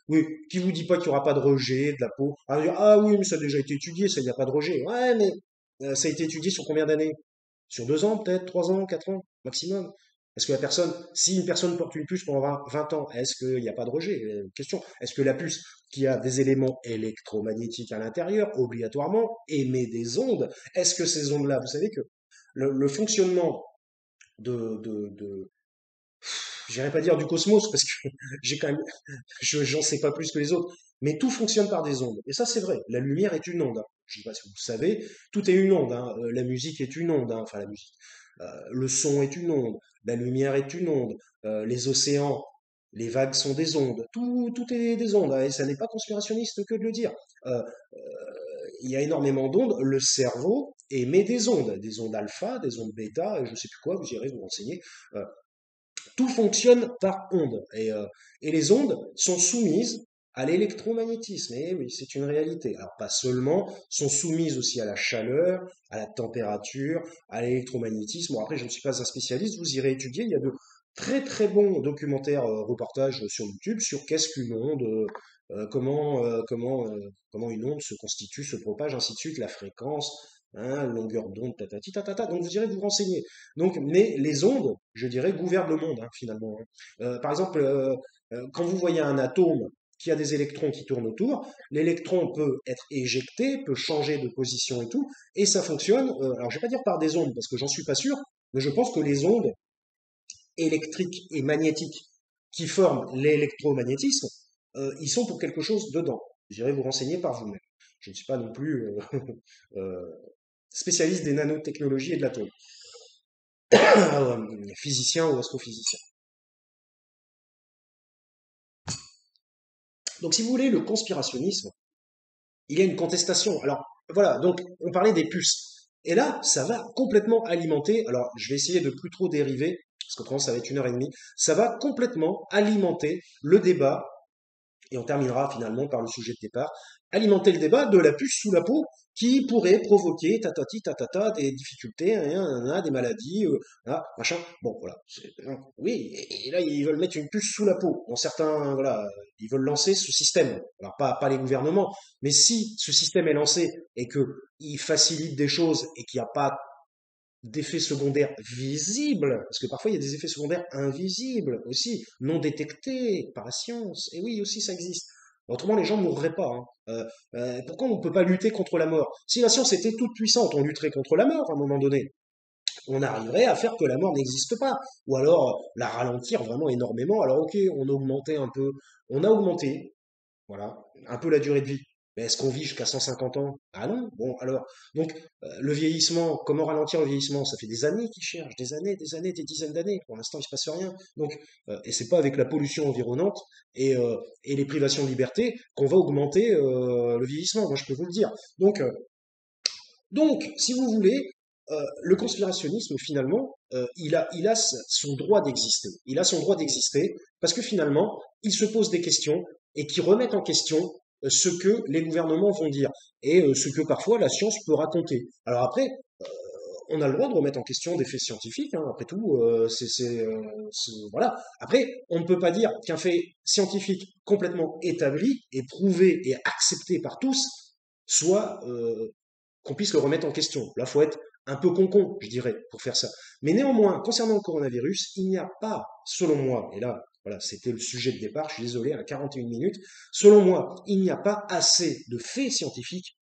Oui, qui vous dit pas qu'il y aura pas de rejet de la peau? Ah oui, mais ça a déjà été étudié, ça, il n'y a pas de rejet. Ouais, mais ça a été étudié sur combien d'années? Sur 2 ans, peut-être, 3 ans, 4 ans, maximum. Est-ce que la personne, si une personne porte une puce pendant 20 ans, est-ce qu'il n'y a pas de rejet? Question. Est-ce que la puce, qui a des éléments électromagnétiques à l'intérieur, obligatoirement, émet des ondes? Est-ce que ces ondes-là, vous savez que le fonctionnement de j'irais pas dire du cosmos parce que j'ai quand même, j'en sais pas plus que les autres, mais tout fonctionne par des ondes. Et ça, c'est vrai. La lumière est une onde, hein. Je sais pas si vous le savez, tout est une onde, hein. La musique est une onde, hein. Enfin la musique. Le son est une onde, la lumière est une onde, les océans, les vagues sont des ondes. Tout est des ondes, hein. Et ça n'est pas conspirationniste que de le dire. Euh, il y a énormément d'ondes. Le cerveau émet des ondes alpha, des ondes bêta, et je sais plus quoi. Vous irez vous renseigner. Euh, tout fonctionne par ondes. Et les ondes sont soumises à l'électromagnétisme. Et oui, c'est une réalité. Alors pas seulement, sont soumises aussi à la chaleur, à la température, à l'électromagnétisme. Bon, après, je ne suis pas un spécialiste, vous irez étudier. Il y a de très très bons documentaires, reportages sur YouTube sur qu'est-ce qu'une onde, comment une onde se constitue, se propage, ainsi de suite, la fréquence, hein, longueur d'onde, tatati, tatata. Donc vous irez vous renseigner. Donc, mais les ondes, je dirais, gouvernent le monde, hein, finalement, hein. Par exemple, quand vous voyez un atome qui a des électrons qui tournent autour, l'électron peut être éjecté, peut changer de position et tout, et ça fonctionne, alors je vais pas dire par des ondes, parce que j'en suis pas sûr, mais je pense que les ondes électriques et magnétiques qui forment l'électromagnétisme, ils sont pour quelque chose dedans. Vous irez vous renseigner par vous-même. Je ne suis pas non plus euh, spécialiste des nanotechnologies et de l'atome, physicien ou astrophysicien. Donc, si vous voulez, le conspirationnisme, il y a une contestation. Alors, voilà, donc, on parlait des puces. Et là, ça va complètement alimenter. Alors, je vais essayer de plus trop dériver. parce qu'autrement ça va être 1 heure et demie, ça va complètement alimenter le débat et on terminera finalement par le sujet de départ, alimenter le débat de la puce sous la peau qui pourrait provoquer tatati tatata des difficultés, des maladies, machin. Bon, voilà. Oui, et là ils veulent mettre une puce sous la peau. Bon, certains, voilà, ils veulent lancer ce système. Alors pas les gouvernements, mais si ce système est lancé et que il facilite des choses et qu'il n'y a pas d'effets secondaires visibles, parce que parfois il y a des effets secondaires invisibles aussi, non détectés par la science. Et oui, aussi ça existe. Autrement, les gens ne mourraient pas, hein. Pourquoi on ne peut pas lutter contre la mort? Si la science était toute puissante, on lutterait contre la mort à un moment donné. On arriverait à faire que la mort n'existe pas, ou alors la ralentir vraiment énormément. Alors ok, on a augmenté, voilà, un peu la durée de vie. Mais est-ce qu'on vit jusqu'à 150 ans? Ah non. Bon, alors, donc, le vieillissement, comment ralentir le vieillissement? Ça fait des années qu'ils cherchent, des années, des dizaines d'années. Pour l'instant, il se passe rien. Donc, et c'est pas avec la pollution environnante et les privations de liberté qu'on va augmenter le vieillissement. Moi, je peux vous le dire. Donc, si vous voulez, le conspirationnisme, finalement, il a son droit d'exister. Il a son droit d'exister parce que finalement, il se pose des questions et qui remettent en question ce que les gouvernements vont dire et ce que parfois la science peut raconter. Alors après, on a le droit de remettre en question des faits scientifiques, hein, après tout, voilà. Après, on ne peut pas dire qu'un fait scientifique complètement établi et prouvé et accepté par tous soit qu'on puisse le remettre en question. Là, faut être un peu concon, je dirais, pour faire ça. Mais néanmoins, concernant le coronavirus, il n'y a pas, selon moi, et là, voilà, c'était le sujet de départ, je suis désolé, à 41 minutes, selon moi, il n'y a pas assez de faits scientifiques,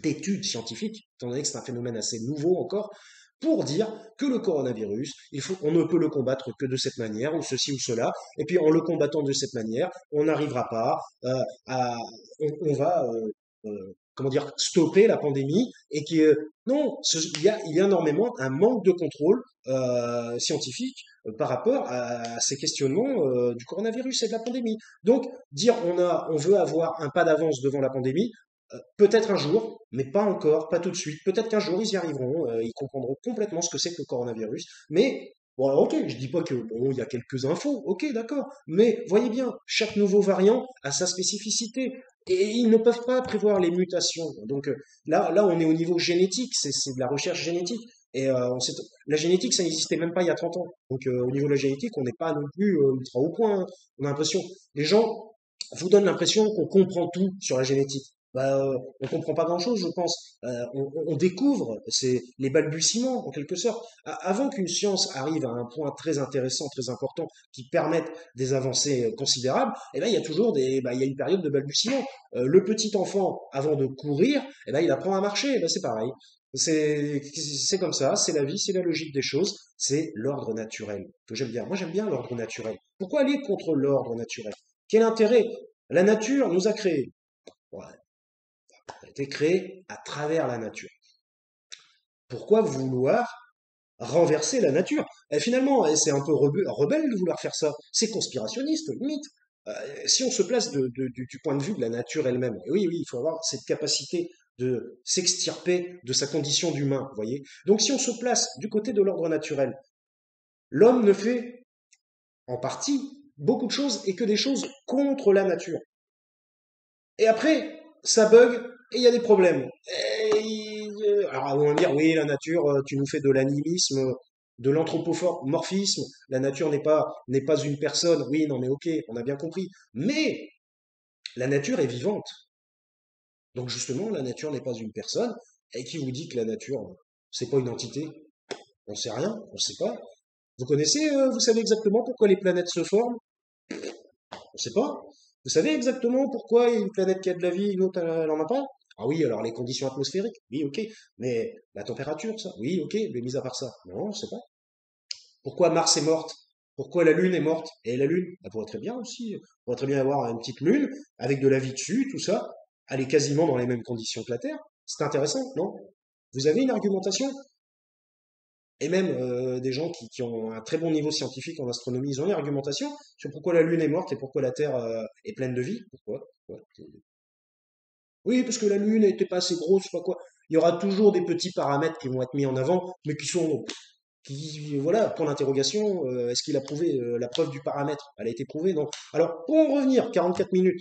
d'études scientifiques, étant donné que c'est un phénomène assez nouveau encore, pour dire que le coronavirus, on ne peut le combattre que de cette manière, ou ceci ou cela, et puis en le combattant de cette manière, on n'arrivera pas à, on va comment dire, stopper la pandémie et que non, il y a énormément un manque de contrôle scientifique par rapport à ces questionnements du coronavirus et de la pandémie. Donc dire on veut avoir un pas d'avance devant la pandémie, peut-être un jour, mais pas encore, pas tout de suite. Peut-être qu'un jour ils y arriveront, ils comprendront complètement ce que c'est que le coronavirus. Mais bon, alors, ok, je dis pas que bon, il y a quelques infos, ok, d'accord. Mais voyez bien, chaque nouveau variant a sa spécificité et ils ne peuvent pas prévoir les mutations. Donc là, on est au niveau génétique, c'est de la recherche génétique. Et la génétique, ça n'existait même pas il y a 30 ans. Donc au niveau de la génétique, on n'est pas non plus ultra au point, hein. On a l'impression, les gens vous donnent l'impression qu'on comprend tout sur la génétique. Bah, on comprend pas grand-chose, je pense. On découvre, c'est les balbutiements en quelque sorte. Avant qu'une science arrive à un point très intéressant, très important, qui permette des avancées considérables, eh ben, il y a toujours il y a une période de balbutiement. Le petit enfant, avant de courir, eh ben, il apprend à marcher. Eh ben, c'est pareil. C'est comme ça, c'est la vie, c'est la logique des choses, c'est l'ordre naturel que j'aime bien. Moi, j'aime bien l'ordre naturel. Pourquoi aller contre l'ordre naturel? Quel intérêt? La nature nous a créés. Ouais, a été créé à travers la nature. Pourquoi vouloir renverser la nature? Et finalement, c'est un peu rebelle de vouloir faire ça. C'est conspirationniste, limite. Si on se place du point de vue de la nature elle-même, et oui, il faut avoir cette capacité de s'extirper de sa condition d'humain, vous voyez. Donc si on se place du côté de l'ordre naturel, l'homme ne fait en partie beaucoup de choses et que des choses contre la nature. Et après, ça bug et il y a des problèmes. Alors, on va dire, oui, la nature, tu nous fais de l'animisme, de l'anthropomorphisme. La nature n'est pas une personne. Oui, non, mais ok, on a bien compris. Mais la nature est vivante. Donc, justement, la nature n'est pas une personne. Et qui vous dit que la nature, c'est pas une entité? On sait rien, on sait pas. Vous connaissez, vous savez exactement pourquoi les planètes se forment? On sait pas. Vous savez exactement pourquoi il y a une planète qui a de la vie et une autre, elle en a pas? Ah oui, alors les conditions atmosphériques, oui, ok. Mais la température, ça, oui, ok. Mais mis à part ça, non, on sait pas. Pourquoi Mars est morte? Pourquoi la Lune est morte? Et la Lune, elle pourrait très bien aussi, elle pourrait très bien avoir une petite Lune avec de la vie dessus, tout ça. Elle est quasiment dans les mêmes conditions que la Terre. C'est intéressant, non? Vous avez une argumentation? Et même des gens qui ont un très bon niveau scientifique en astronomie, ils ont une argumentation sur pourquoi la Lune est morte et pourquoi la Terre est pleine de vie. Pourquoi? Oui, parce que la Lune n'était pas assez grosse, je sais pas quoi. Il y aura toujours des petits paramètres qui vont être mis en avant, mais qui sont Voilà, point d'interrogation, est-ce qu'il a prouvé la preuve du paramètre? Elle a été prouvée, non. Alors, pour en revenir, 44 minutes,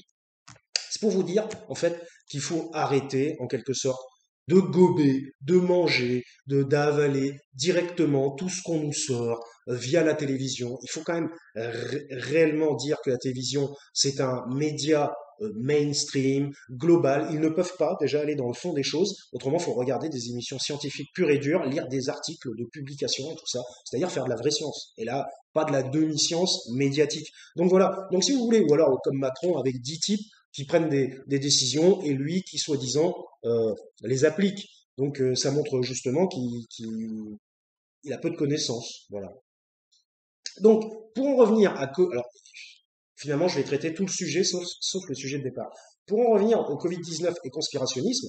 c'est pour vous dire, en fait, qu'il faut arrêter, en quelque sorte, de gober, de manger, d'avaler directement tout ce qu'on nous sort via la télévision. Il faut quand même réellement dire que la télévision, c'est un média mainstream, global. Ils ne peuvent pas déjà aller dans le fond des choses. Autrement, il faut regarder des émissions scientifiques pures et dures, lire des articles de publication et tout ça. C'est-à-dire faire de la vraie science. Et là, pas de la demi-science médiatique. Donc voilà. Donc si vous voulez, ou alors comme Macron avec 10 types qui prennent des décisions et lui qui, soi-disant, les applique. Donc ça montre justement qu'il a peu de connaissances. Voilà. Donc, pour en revenir alors, finalement, je vais traiter tout le sujet, sauf le sujet de départ. Pour en revenir au Covid-19 et conspirationnisme,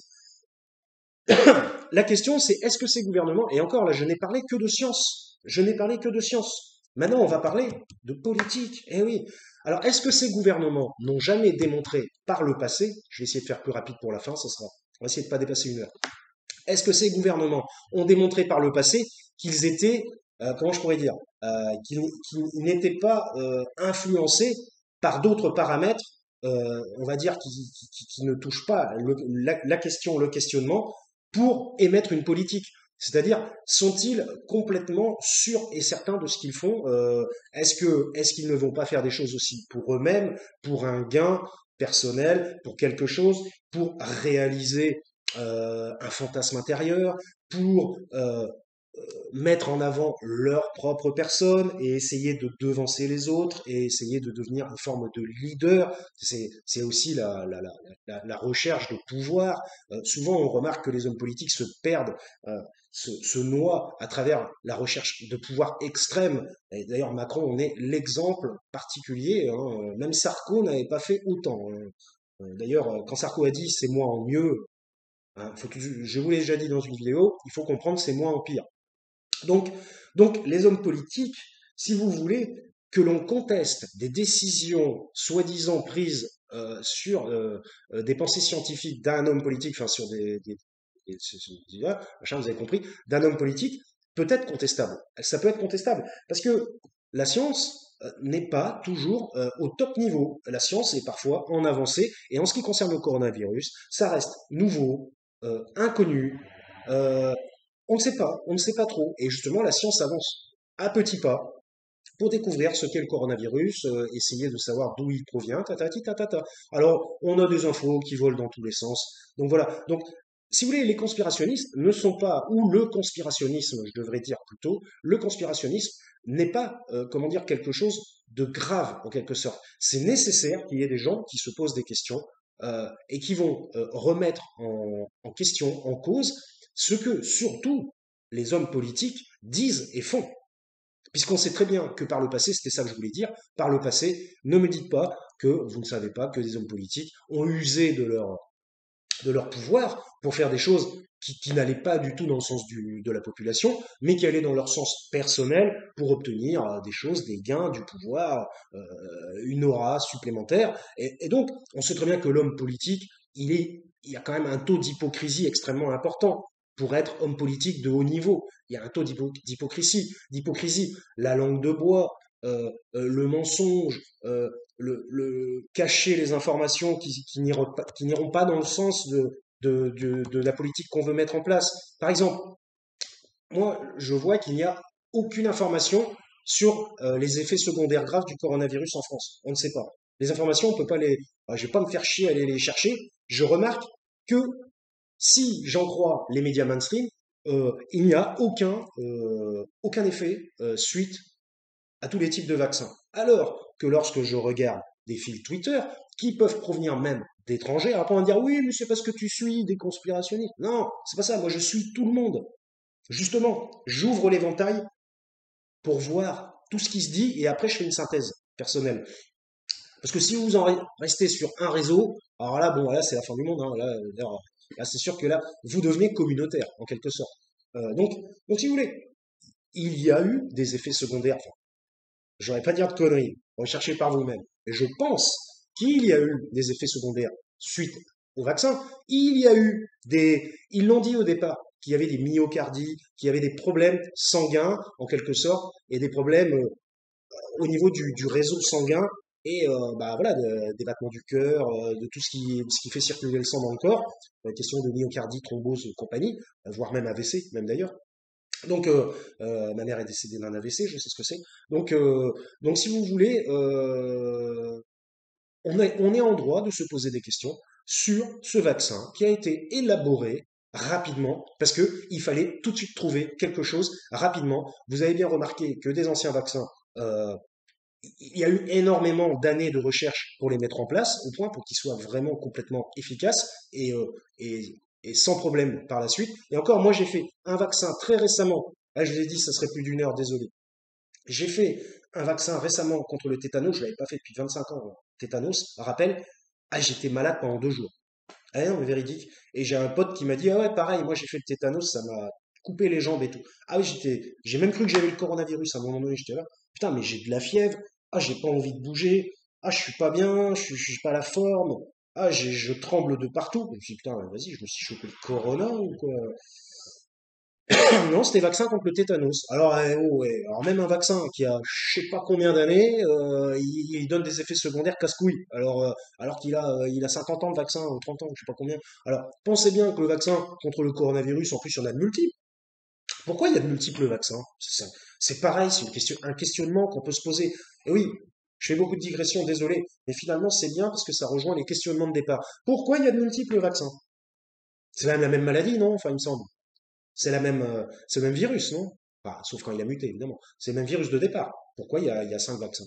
la question c'est est-ce que ces gouvernements, et encore là, je n'ai parlé que de science, je n'ai parlé que de science. Maintenant, on va parler de politique. Eh oui. Alors, est-ce que ces gouvernements n'ont jamais démontré par le passé, je vais essayer de faire plus rapide pour la fin, on va essayer de ne pas dépasser 1 heure. Est-ce que ces gouvernements ont démontré par le passé qu'ils étaient, comment je pourrais dire, qu'ils n'étaient pas influencés par d'autres paramètres, on va dire, qui ne touchent pas la question, le questionnement, pour émettre une politique? C'est-à-dire, sont-ils complètement sûrs et certains de ce qu'ils font? Est-ce qu'ils ne vont pas faire des choses aussi pour eux-mêmes, pour un gain personnel, pour quelque chose, pour réaliser un fantasme intérieur, pour mettre en avant leur propre personne et essayer de devancer les autres et essayer de devenir une forme de leader. C'est aussi la recherche de pouvoir. Souvent, on remarque que les hommes politiques se perdent, se noient à travers la recherche de pouvoir extrême. Et d'ailleurs, Macron en est l'exemple particulier, hein. Même Sarko n'avait pas fait autant, hein. D'ailleurs, quand Sarko a dit c'est moi en mieux, hein, je vous l'ai déjà dit dans une vidéo, il faut comprendre c'est moins en pire. Donc, donc les hommes politiques, si vous voulez, que l'on conteste des décisions soi-disant prises sur des pensées scientifiques d'un homme politique, enfin sur machin, vous avez compris, d'un homme politique, peut être contestable. Ça peut être contestable parce que la science n'est pas toujours au top niveau. La science est parfois en avancée et en ce qui concerne le coronavirus, ça reste nouveau, inconnu. euh, on ne sait pas trop. Et justement, la science avance à petits pas pour découvrir ce qu'est le coronavirus, essayer de savoir d'où il provient, tatati tatata. Alors, on a des infos qui volent dans tous les sens. Donc voilà. Donc, si vous voulez, les conspirationnistes ne sont pas, ou le conspirationnisme, je devrais dire plutôt, le conspirationnisme n'est pas, comment dire, quelque chose de grave, en quelque sorte. C'est nécessaire qu'il y ait des gens qui se posent des questions et qui vont remettre en question, en cause, ce que surtout les hommes politiques disent et font. Puisqu'on sait très bien que par le passé, c'était ça que je voulais dire, par le passé, ne me dites pas que vous ne savez pas que des hommes politiques ont usé de leur pouvoir pour faire des choses qui n'allaient pas du tout dans le sens de la population, mais qui allaient dans leur sens personnel pour obtenir des choses, des gains, du pouvoir, une aura supplémentaire. Et donc, on sait très bien que l'homme politique, il a quand même un taux d'hypocrisie extrêmement important pour être homme politique de haut niveau. Il y a un taux d'hypocrisie, la langue de bois, le mensonge, cacher les informations qui n'iront pas dans le sens de la politique qu'on veut mettre en place. Par exemple, moi, je vois qu'il n'y a aucune information sur les effets secondaires graves du coronavirus en France. On ne sait pas. Les informations, on peut pas les. Je vais pas me faire chier à aller les chercher. Je remarque que si j'en crois les médias mainstream, il n'y a aucun effet suite à tous les types de vaccins. Alors que lorsque je regarde des fils Twitter, qui peuvent provenir même d'étrangers, après on va dire oui, mais c'est parce que tu suis des conspirationnistes. Non, c'est pas ça. Moi, je suis tout le monde. Justement, j'ouvre l'éventail pour voir tout ce qui se dit et après je fais une synthèse personnelle. Parce que si vous en restez sur un réseau, alors là, bon, là, c'est la fin du monde, hein. Là, c'est sûr que là, vous devenez communautaire, en quelque sorte. Donc, si vous voulez, il y a eu des effets secondaires. Enfin, j'aurais pas dire de conneries. Recherchez par vous-même. Et je pense qu'il y a eu des effets secondaires suite au vaccin. Il y a eu ils l'ont dit au départ, qui avaient des myocardies, qui avaient des problèmes sanguins, en quelque sorte, et des problèmes au niveau du réseau sanguin et bah voilà des battements du cœur, de tout ce qui fait circuler le sang dans le corps, question de myocardie, thrombose, compagnie, voire même AVC, même d'ailleurs. Donc ma mère est décédée d'un AVC, je sais ce que c'est. Donc donc si vous voulez, on est en droit de se poser des questions sur ce vaccin qui a été élaboré rapidement parce que il fallait tout de suite trouver quelque chose rapidement. Vous avez bien remarqué que des anciens vaccins il y a eu énormément d'années de recherche pour les mettre en place, au point pour qu'ils soient vraiment complètement efficaces et sans problème par la suite. Et encore, moi j'ai fait un vaccin très récemment. Là, je l'ai dit, ça serait plus d'une heure, désolé. J'ai fait un vaccin récemment contre le tétanos, je l'avais pas fait depuis 25 ans, tétanos, rappel. Ah, j'étais malade pendant 2 jours. Ah non, mais véridique. Et j'ai un pote qui m'a dit, ah ouais, pareil, moi j'ai fait le tétanos, ça m'a coupé les jambes et tout. Ah oui, j'ai même cru que j'avais le coronavirus à un moment donné, j'étais là. Putain, mais j'ai de la fièvre. Ah, j'ai pas envie de bouger. Ah, je suis pas bien, je suis pas à la forme. Ah, je tremble de partout. Je me suis dit, putain, vas-y, je me suis chopé le corona ou quoi? Non, c'était vaccin contre le tétanos. Alors, oh, ouais. Alors même un vaccin qui a je sais pas combien d'années, il donne des effets secondaires casse-couilles. Alors qu'il a 50 ans de vaccin, ou 30 ans, je sais pas combien. Alors, pensez bien que le vaccin contre le coronavirus, en plus, il y en a de multiples. Pourquoi il y a de multiples vaccins? C'est pareil, c'est un questionnement qu'on peut se poser. Et oui, je fais beaucoup de digressions, désolé, mais finalement, c'est bien parce que ça rejoint les questionnements de départ. Pourquoi il y a de multiples vaccins? C'est quand même la même maladie, non? Enfin, il me semble. C'est le même virus, non? Enfin, sauf quand il a muté, évidemment. C'est le même virus de départ. Pourquoi il y a 5 vaccins?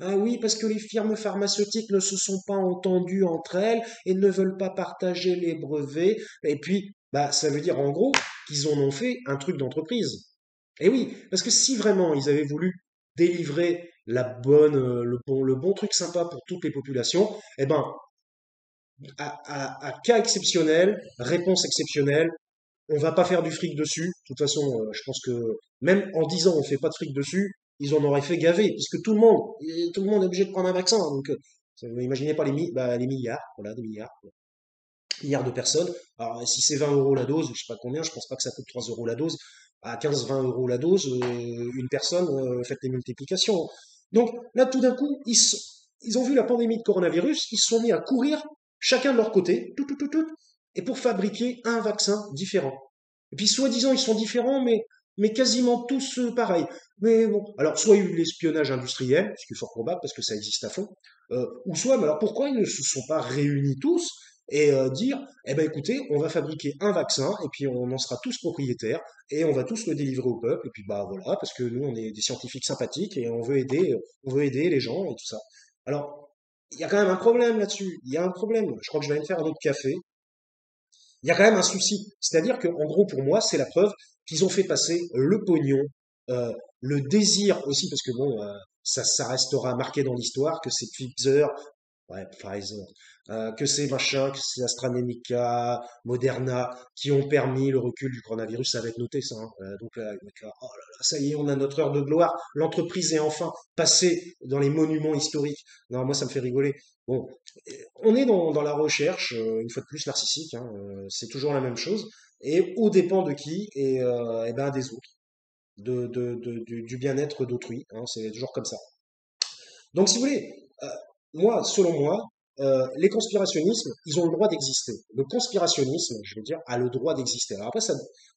Ah oui, parce que les firmes pharmaceutiques ne se sont pas entendues entre elles et ne veulent pas partager les brevets. Et puis, bah, ça veut dire en gros qu'ils en ont fait un truc d'entreprise. Et oui, parce que si vraiment ils avaient voulu délivrer le bon truc sympa pour toutes les populations, eh ben, à cas exceptionnel, réponse exceptionnelle, on va pas faire du fric dessus. De toute façon, je pense que même en disant on fait pas de fric dessus, ils en auraient fait gaver, puisque tout le monde est obligé de prendre un vaccin. Donc, vous imaginez pas les milliards, voilà, des milliards de personnes. Alors, si c'est 20 euros la dose, je sais pas combien, je pense pas que ça coûte 3 euros la dose. À 15-20 euros la dose, une personne, faites les multiplications. Donc, là, tout d'un coup, ils ont vu la pandémie de coronavirus, ils se sont mis à courir, chacun de leur côté, tout, et pour fabriquer un vaccin différent. Et puis, soi-disant, ils sont différents, mais quasiment tous pareils. Mais bon, alors, soit il y a eu de l'espionnage industriel, ce qui est fort probable, parce que ça existe à fond, ou soit, mais alors pourquoi ils ne se sont pas réunis tous et dire, eh ben écoutez, on va fabriquer un vaccin, et puis on en sera tous propriétaires, et on va tous le délivrer au peuple, et puis bah voilà, parce que nous, on est des scientifiques sympathiques, et on veut aider les gens, et tout ça. Alors, il y a quand même un problème là-dessus, il y a un problème. Je crois que je vais aller me faire un autre café, il y a quand même un souci. C'est-à-dire que, en gros, pour moi, c'est la preuve qu'ils ont fait passer le pognon, le désir aussi, parce que bon, ça restera marqué dans l'histoire que c'est Pfizer, ouais, Pfizer, que c'est machin, que c'est AstraZeneca, Moderna, qui ont permis le recul du coronavirus. Ça va être noté, ça, hein. Donc là, oh là là, ça y est, on a notre heure de gloire. L'entreprise est enfin passée dans les monuments historiques. Non, moi, ça me fait rigoler. Bon, on est dans la recherche, une fois de plus narcissique, hein, c'est toujours la même chose, et au dépend de qui, et ben des autres, du bien-être d'autrui, hein, c'est toujours comme ça. Donc si vous voulez, euh, moi, selon moi, les conspirationnismes, ils ont le droit d'exister. Le conspirationnisme, je veux dire, a le droit d'exister. Alors après,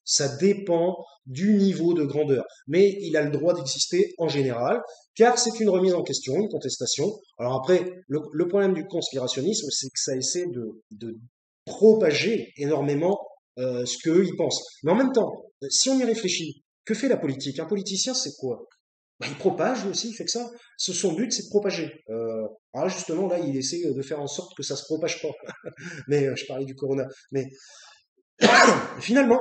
ça dépend du niveau de grandeur, mais il a le droit d'exister en général, car c'est une remise en question, une contestation. Alors après, le problème du conspirationnisme, c'est que ça essaie de propager énormément ce qu'eux, ils pensent. Mais en même temps, si on y réfléchit, que fait la politique? Un politicien, c'est quoi? Bah, il propage lui aussi, il fait que ça. Son but, c'est de propager. Alors là, justement, là, il essaie de faire en sorte que ça se propage pas. Mais je parlais du corona. Mais finalement,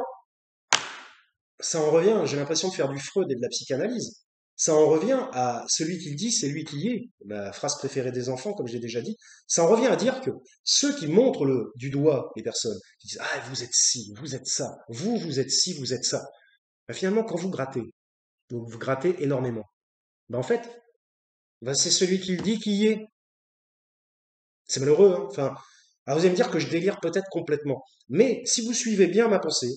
ça en revient, j'ai l'impression de faire du Freud et de la psychanalyse. Ça en revient à celui qui le dit, c'est lui qui y est. La phrase préférée des enfants, comme j'ai déjà dit. Ça en revient à dire que ceux qui montrent du doigt les personnes, qui disent, ah, vous êtes ci, vous êtes ça, vous êtes ci, vous êtes ça. Bah, finalement, quand vous grattez, donc vous grattez énormément. Bah, en fait, bah, c'est celui qui le dit qui y est. C'est malheureux, hein. Enfin, alors vous allez me dire que je délire peut-être complètement. Mais si vous suivez bien ma pensée,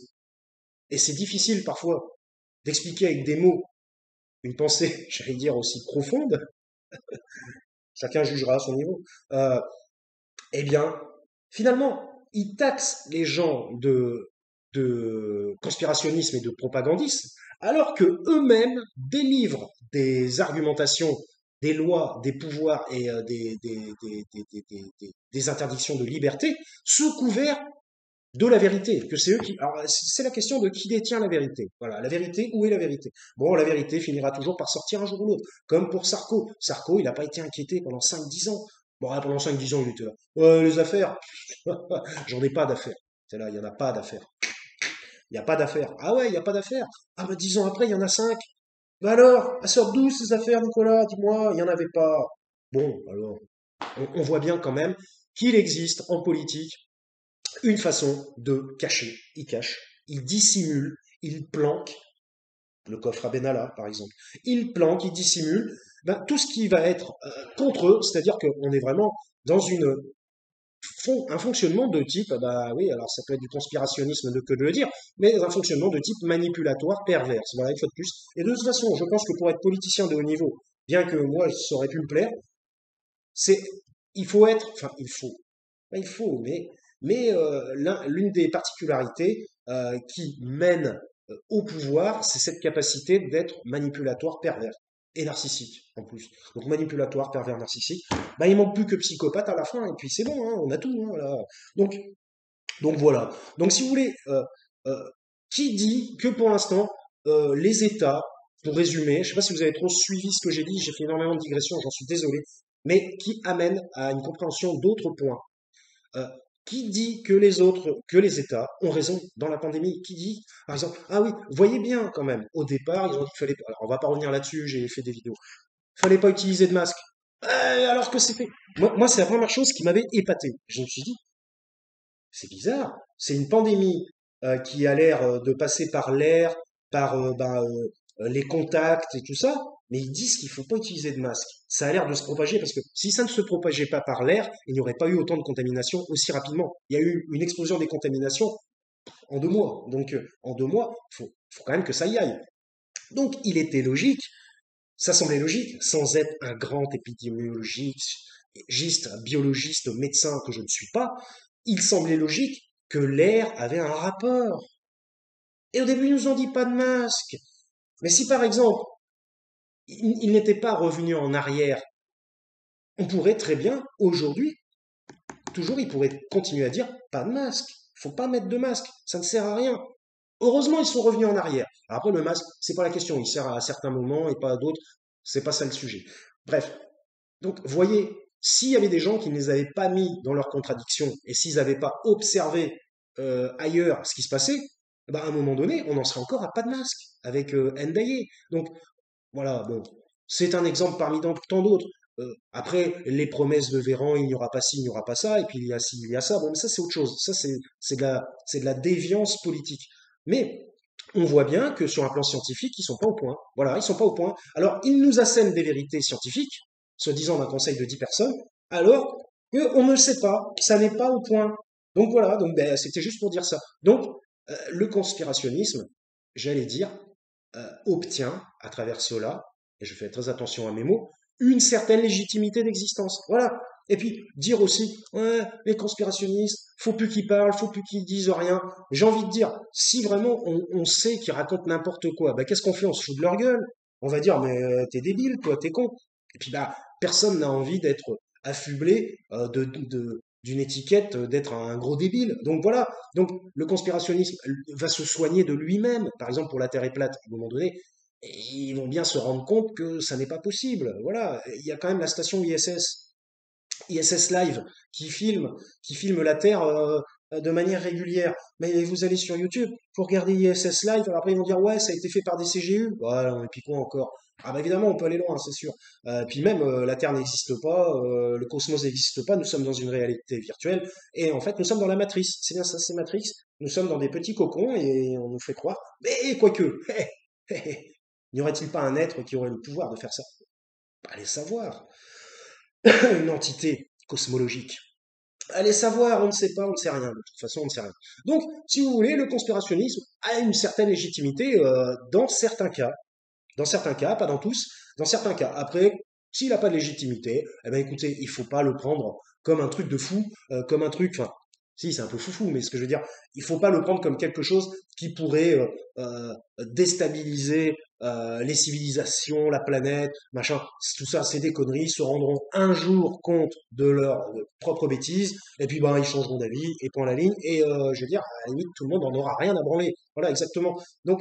Et c'est difficile parfois d'expliquer avec des mots une pensée, j'allais dire, aussi profonde, chacun jugera à son niveau. Euh, eh bien, finalement, ils taxent les gens de conspirationnisme et de propagandisme, alors que eux-mêmes délivrent des argumentations, des lois, des pouvoirs et des interdictions de liberté sous couvert de la vérité, que c'est eux qui... Alors, c'est la question de qui détient la vérité. Voilà, la vérité, où est la vérité? Bon, la vérité finira toujours par sortir un jour ou l'autre, comme pour Sarko. Sarko, il n'a pas été inquiété pendant 5-10 ans. Bon, ouais, pendant 5-10 ans, il était là. Ouais, les affaires, j'en ai pas d'affaires. C'est là, il n'y en a pas d'affaires. Il n'y a pas d'affaires. Ah ouais, il n'y a pas d'affaires. Ah bah 10 ans après, il y en a 5. Bah alors, elles sortent d'où ces affaires, Nicolas? Dis-moi, il n'y en avait pas. Bon, alors, on voit bien quand même qu'il existe en politique une façon de cacher. Il cache, il dissimule, il planque, le coffre à Benalla par exemple, il planque, il dissimule ben, tout ce qui va être contre eux, c'est-à-dire qu'on est vraiment dans un fonctionnement de type, bah oui, alors ça peut être du conspirationnisme que de le dire, mais un fonctionnement de type manipulatoire, perverse, voilà, une fois de plus. Et de toute façon, je pense que pour être politicien de haut niveau, bien que moi, ça aurait pu me plaire, c'est, il faut être, enfin, il faut, mais l'une des particularités qui mène au pouvoir, c'est cette capacité d'être manipulatoire, pervers et narcissique en plus. Donc manipulatoire, pervers, narcissique. Bah, il manque plus que psychopathe à la fin et puis c'est bon, hein, on a tout. Hein, là. Donc, donc voilà. Donc si vous voulez, euh, qui dit que pour l'instant les États, pour résumer, je ne sais pas si vous avez trop suivi ce que j'ai dit, j'ai fait énormément de digressions, j'en suis désolé, mais qui amène à une compréhension d'autres points. Euh, qui dit que les autres, que les États ont raison dans la pandémie? Qui dit, par exemple, ah oui, voyez bien quand même, au départ, ils ont dit qu'il fallait, alors on va pas revenir là-dessus, j'ai fait des vidéos, il fallait pas utiliser de masque. Alors que c'était, moi c'est la première chose qui m'avait épaté. Je me suis dit, c'est bizarre, c'est une pandémie qui a l'air de passer par l'air, par les contacts et tout ça, mais ils disent qu'il faut pas utiliser de masque. Ça a l'air de se propager parce que si ça ne se propageait pas par l'air, il n'y aurait pas eu autant de contamination aussi rapidement. Il y a eu une explosion des contaminations en 2 mois. Donc en 2 mois, faut quand même que ça y aille. Donc il était logique, ça semblait logique, sans être un grand épidémiologiste, un biologiste, médecin que je ne suis pas, il semblait logique que l'air avait un rapport. Et au début, ils nous ont dit pas de masque. Mais si par exemple, il n'était pas revenu en arrière, on pourrait très bien, aujourd'hui, toujours, il pourrait continuer à dire pas de masque. Faut pas mettre de masque. Ça ne sert à rien. Heureusement, ils sont revenus en arrière. Alors après, le masque, c'est pas la question. Il sert à certains moments et pas à d'autres. C'est pas ça le sujet. Bref. Donc, voyez, s'il y avait des gens qui ne les avaient pas mis dans leurs contradictions et s'ils n'avaient pas observé ailleurs ce qui se passait, eh ben, à un moment donné, on en serait encore à pas de masque avec Ndaye. Donc, voilà, bon, c'est un exemple parmi tant d'autres. Après, les promesses de Véran, il n'y aura pas ci, il n'y aura pas ça, et puis il y a ci, il y a ça. Bon, mais ça, c'est autre chose. Ça, c'est de la déviance politique. Mais on voit bien que sur un plan scientifique, ils sont pas au point. Voilà, ils sont pas au point. Alors, ils nous assènent des vérités scientifiques, soi-disant d'un conseil de 10 personnes, alors qu'on ne le sait pas, ça n'est pas au point. Donc voilà, donc ben, c'était juste pour dire ça. Donc, le conspirationnisme, j'allais dire, obtient à travers cela, et je fais très attention à mes mots, une certaine légitimité d'existence. Voilà. Et puis dire aussi, ouais, les conspirationnistes, faut plus qu'ils parlent, faut plus qu'ils disent rien. J'ai envie de dire, si vraiment on sait qu'ils racontent n'importe quoi, bah qu'est-ce qu'on fait? On se fout de leur gueule. On va dire, mais t'es débile, toi, t'es con. Et puis bah personne n'a envie d'être affublé d'une étiquette d'être un gros débile. Donc voilà. Donc le conspirationnisme va se soigner de lui-même. Par exemple, pour la Terre est plate, à un moment donné, ils vont bien se rendre compte que ça n'est pas possible. Voilà. Il y a quand même la station ISS Live qui filme la Terre de manière régulière. Mais vous allez sur YouTube, pour regarder ISS Live, alors après ils vont dire ouais, ça a été fait par des CGU. Voilà, et puis quoi encore? Ah bah évidemment, on peut aller loin, c'est sûr. Puis même, la Terre n'existe pas, le cosmos n'existe pas, nous sommes dans une réalité virtuelle, et en fait, nous sommes dans la matrice. C'est bien ça, c'est Matrix. Nous sommes dans des petits cocons, et on nous fait croire. Mais quoique, n'y aurait-il pas un être qui aurait le pouvoir de faire ça? Pas les savoir. Une entité cosmologique. Allez savoir, on ne sait pas, on ne sait rien. De toute façon, on ne sait rien. Donc, si vous voulez, le conspirationnisme a une certaine légitimité dans certains cas, pas dans tous, dans certains cas. Après, s'il n'a pas de légitimité, eh ben écoutez, il faut pas le prendre comme un truc de fou, comme un truc, enfin, si c'est un peu foufou, mais ce que je veux dire, il faut pas le prendre comme quelque chose qui pourrait déstabiliser les civilisations, la planète, machin. Tout ça, c'est des conneries. Ils se rendront un jour compte de leurs propres bêtises, et puis ben ils changeront d'avis, et point à la ligne. Et je veux dire, à la limite, tout le monde en aura rien à branler. Voilà, exactement. Donc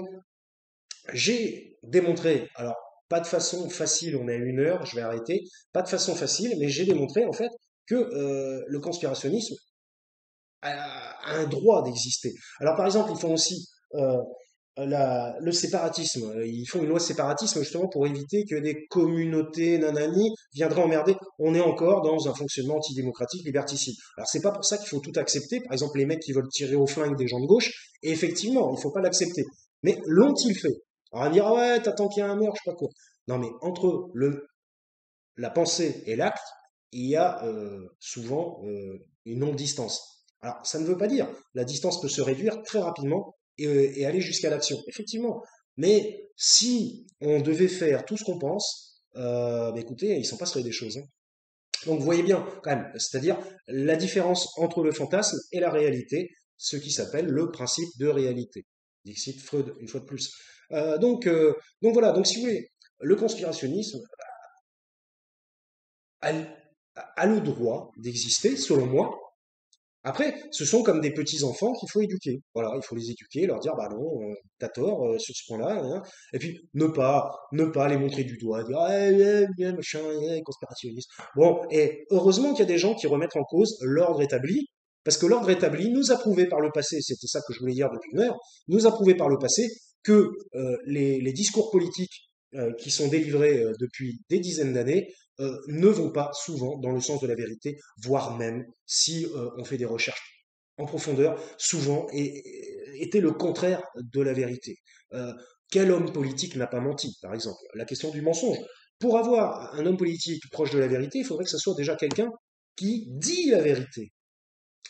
j'ai démontré, alors pas de façon facile, on est à 1 heure, je vais arrêter, pas de façon facile, mais j'ai démontré en fait que le conspirationnisme a un droit d'exister. Alors par exemple, ils font aussi le séparatisme. Ils font une loi de séparatisme justement pour éviter que des communautés nanani viendraient emmerder. On est encore dans un fonctionnement antidémocratique, liberticide. Alors c'est pas pour ça qu'il faut tout accepter. Par exemple, les mecs qui veulent tirer au flingue des gens de gauche, et effectivement, il faut pas l'accepter. Mais l'ont-ils fait? Alors on va me dire, ah ouais, t'attends qu'il y ait un mur, je sais pas quoi. Non mais entre la pensée et l'acte, il y a souvent une longue distance. Alors, ça ne veut pas dire, la distance peut se réduire très rapidement et aller jusqu'à l'action, effectivement. Mais si on devait faire tout ce qu'on pense, bah écoutez, il s'en passerait des choses, hein. Donc vous voyez bien, quand même, c'est-à-dire la différence entre le fantasme et la réalité, ce qui s'appelle le principe de réalité. Dixit Freud, une fois de plus. Donc voilà, donc si vous voulez, le conspirationnisme, a, a le droit d'exister, selon moi. Après, ce sont comme des petits-enfants qu'il faut éduquer. Voilà, il faut les éduquer, leur dire, bah non, t'as tort sur ce point-là, hein. Et puis ne pas les montrer du doigt, dire, ah, machin, conspirationniste. Bon, et heureusement qu'il y a des gens qui remettent en cause l'ordre établi, parce que l'ordre établi nous a prouvé par le passé, c'était ça que je voulais dire depuis 1 heure, nous a prouvé par le passé que les discours politiques qui sont délivrés depuis des dizaines d'années ne vont pas souvent dans le sens de la vérité, voire même, si on fait des recherches en profondeur, souvent était le contraire de la vérité. Euh, quel homme politique n'a pas menti, par exemple? La question du mensonge. Pour avoir un homme politique proche de la vérité, il faudrait que ce soit déjà quelqu'un qui dit la vérité,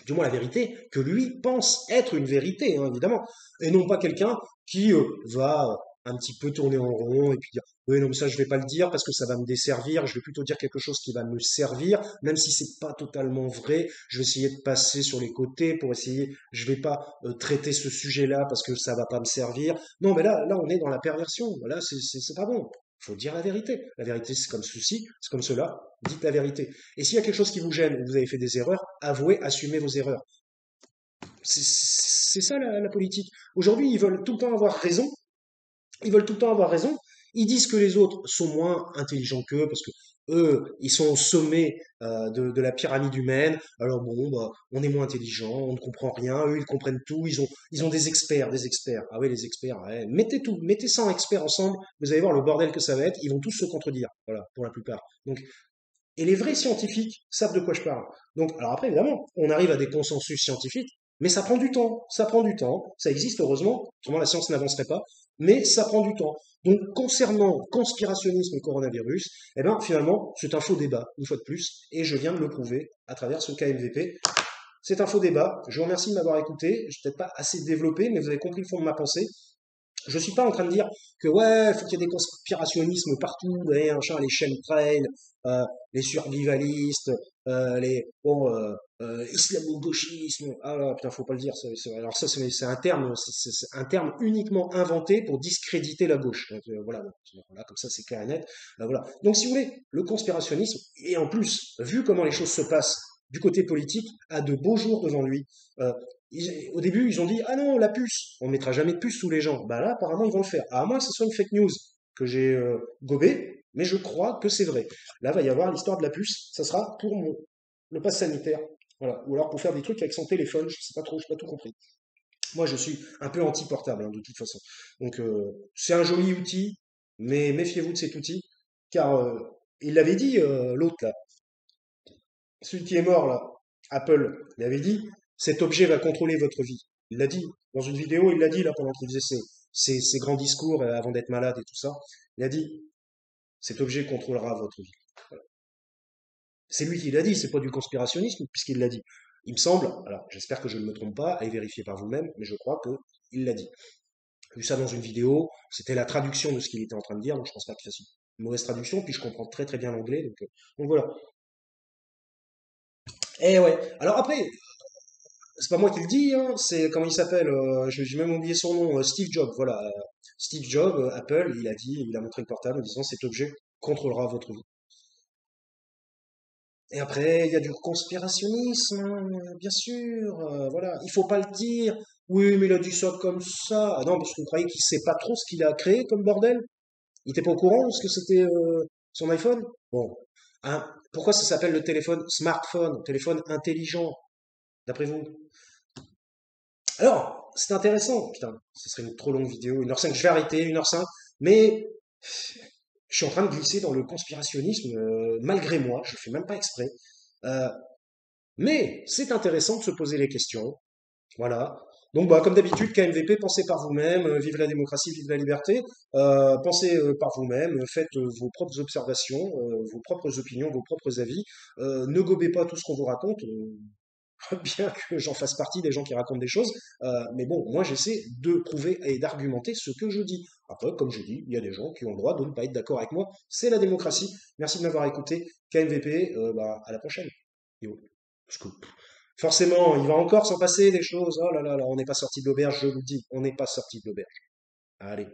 du moins la vérité que lui pense être une vérité, hein, évidemment, et non pas quelqu'un qui va un petit peu tourner en rond et puis dire oui non mais ça je vais pas le dire parce que ça va me desservir, je vais plutôt dire quelque chose qui va me servir, même si c'est pas totalement vrai, je vais essayer de passer sur les côtés pour essayer, je vais pas traiter ce sujet-là parce que ça va pas me servir. Non mais là on est dans la perversion, là c'est pas bon. Faut dire la vérité. La vérité, c'est comme ceci, c'est comme cela. Dites la vérité. Et s'il y a quelque chose qui vous gêne, vous avez fait des erreurs, avouez, assumez vos erreurs. C'est ça la politique. Aujourd'hui, ils veulent tout le temps avoir raison. Ils veulent tout le temps avoir raison. Ils disent que les autres sont moins intelligents qu'eux parce que eux, ils sont au sommet de la pyramide humaine. Alors bon, bah, on est moins intelligent, on ne comprend rien. Eux, ils comprennent tout. Ils ont des experts, des experts. Ah oui, les experts. Ouais. Mettez tout, mettez 100 experts ensemble. Vous allez voir le bordel que ça va être. Ils vont tous se contredire. Voilà, pour la plupart. Donc et les vrais scientifiques savent de quoi je parle. Donc, alors après, évidemment, on arrive à des consensus scientifiques, mais ça prend du temps. Ça prend du temps. Ça existe heureusement, autrement la science n'avancerait pas, mais ça prend du temps. Donc, concernant conspirationnisme et coronavirus, eh ben, finalement, c'est un faux débat, une fois de plus, et je viens de le prouver à travers ce KMVP. C'est un faux débat. Je vous remercie de m'avoir écouté. Je ne peut-être pas assez développé, mais vous avez compris le fond de ma pensée. Je suis pas en train de dire que ouais, faut qu'il y ait des conspirationnismes partout, ouais, machin, les chemtrails, les survivalistes, les bon, islamo-gauchisme. Ah là, putain, faut pas le dire. Alors ça, c'est un terme, c'est un terme uniquement inventé pour discréditer la gauche. Donc, voilà, comme ça, c'est clair et net. Voilà. Donc, si vous voulez, le conspirationnisme et en plus, vu comment les choses se passent du côté politique, a de beaux jours devant lui. Au début, ils ont dit, ah non, la puce, on ne mettra jamais de puce sous les gens. Bah là, apparemment, ils vont le faire. À moins que ce soit une fake news que j'ai gobée, mais je crois que c'est vrai. Là, va y avoir l'histoire de la puce. Ça sera pour le pass sanitaire. Voilà. Ou alors pour faire des trucs avec son téléphone. Je sais pas trop, je n'ai pas tout compris. Moi, je suis un peu anti-portable, hein, de toute façon. Donc, c'est un joli outil, mais méfiez-vous de cet outil, car il l'avait dit, l'autre là, celui qui est mort là, Apple, il avait dit, cet objet va contrôler votre vie. Il l'a dit dans une vidéo, il l'a dit là pendant qu'il faisait ses grands discours avant d'être malade et tout ça. Il a dit, cet objet contrôlera votre vie. Voilà. C'est lui qui l'a dit, c'est pas du conspirationnisme puisqu'il l'a dit. Il me semble, alors j'espère que je ne me trompe pas, à y vérifier par vous-même, mais je crois que il l'a dit. J'ai vu ça dans une vidéo, c'était la traduction de ce qu'il était en train de dire, donc je pense pas qu'il fasse une mauvaise traduction, puis je comprends très très bien l'anglais, donc voilà. Et ouais. Alors après, c'est pas moi qui le dis, hein, c'est comment il s'appelle, j'ai même oublié son nom, Steve Jobs, voilà. Steve Jobs, Apple, il a dit, il a montré le portable en disant cet objet contrôlera votre vie. Et après, il y a du conspirationnisme, hein, bien sûr, voilà. Il faut pas le dire. Oui, mais il a dit ça comme ça. Ah non, parce que vous croyez qu'il sait pas trop ce qu'il a créé comme bordel? Il était pas au courant parce que c'était son iPhone? Bon. Hein, pourquoi ça s'appelle le téléphone smartphone, téléphone intelligent, d'après vous? Alors, c'est intéressant. Putain, ce serait une trop longue vidéo, 1h05. Je vais arrêter, 1h05. Mais je suis en train de glisser dans le conspirationnisme, malgré moi. Je le fais même pas exprès. Euh, mais c'est intéressant de se poser les questions. Voilà. Donc, bah, comme d'habitude, KMVP, pensez par vous-même, vive la démocratie, vive la liberté, pensez par vous-même, faites vos propres observations, vos propres opinions, vos propres avis, ne gobez pas tout ce qu'on vous raconte, bien que j'en fasse partie des gens qui racontent des choses, mais bon, moi j'essaie de prouver et d'argumenter ce que je dis. Après, comme je dis, il y a des gens qui ont le droit de ne pas être d'accord avec moi, c'est la démocratie. Merci de m'avoir écouté, KMVP, bah, à la prochaine. Yo. Parce que, forcément, il va encore s'en passer des choses. Oh là là là, on n'est pas sorti de l'auberge, je vous le dis, on n'est pas sorti de l'auberge. Allez.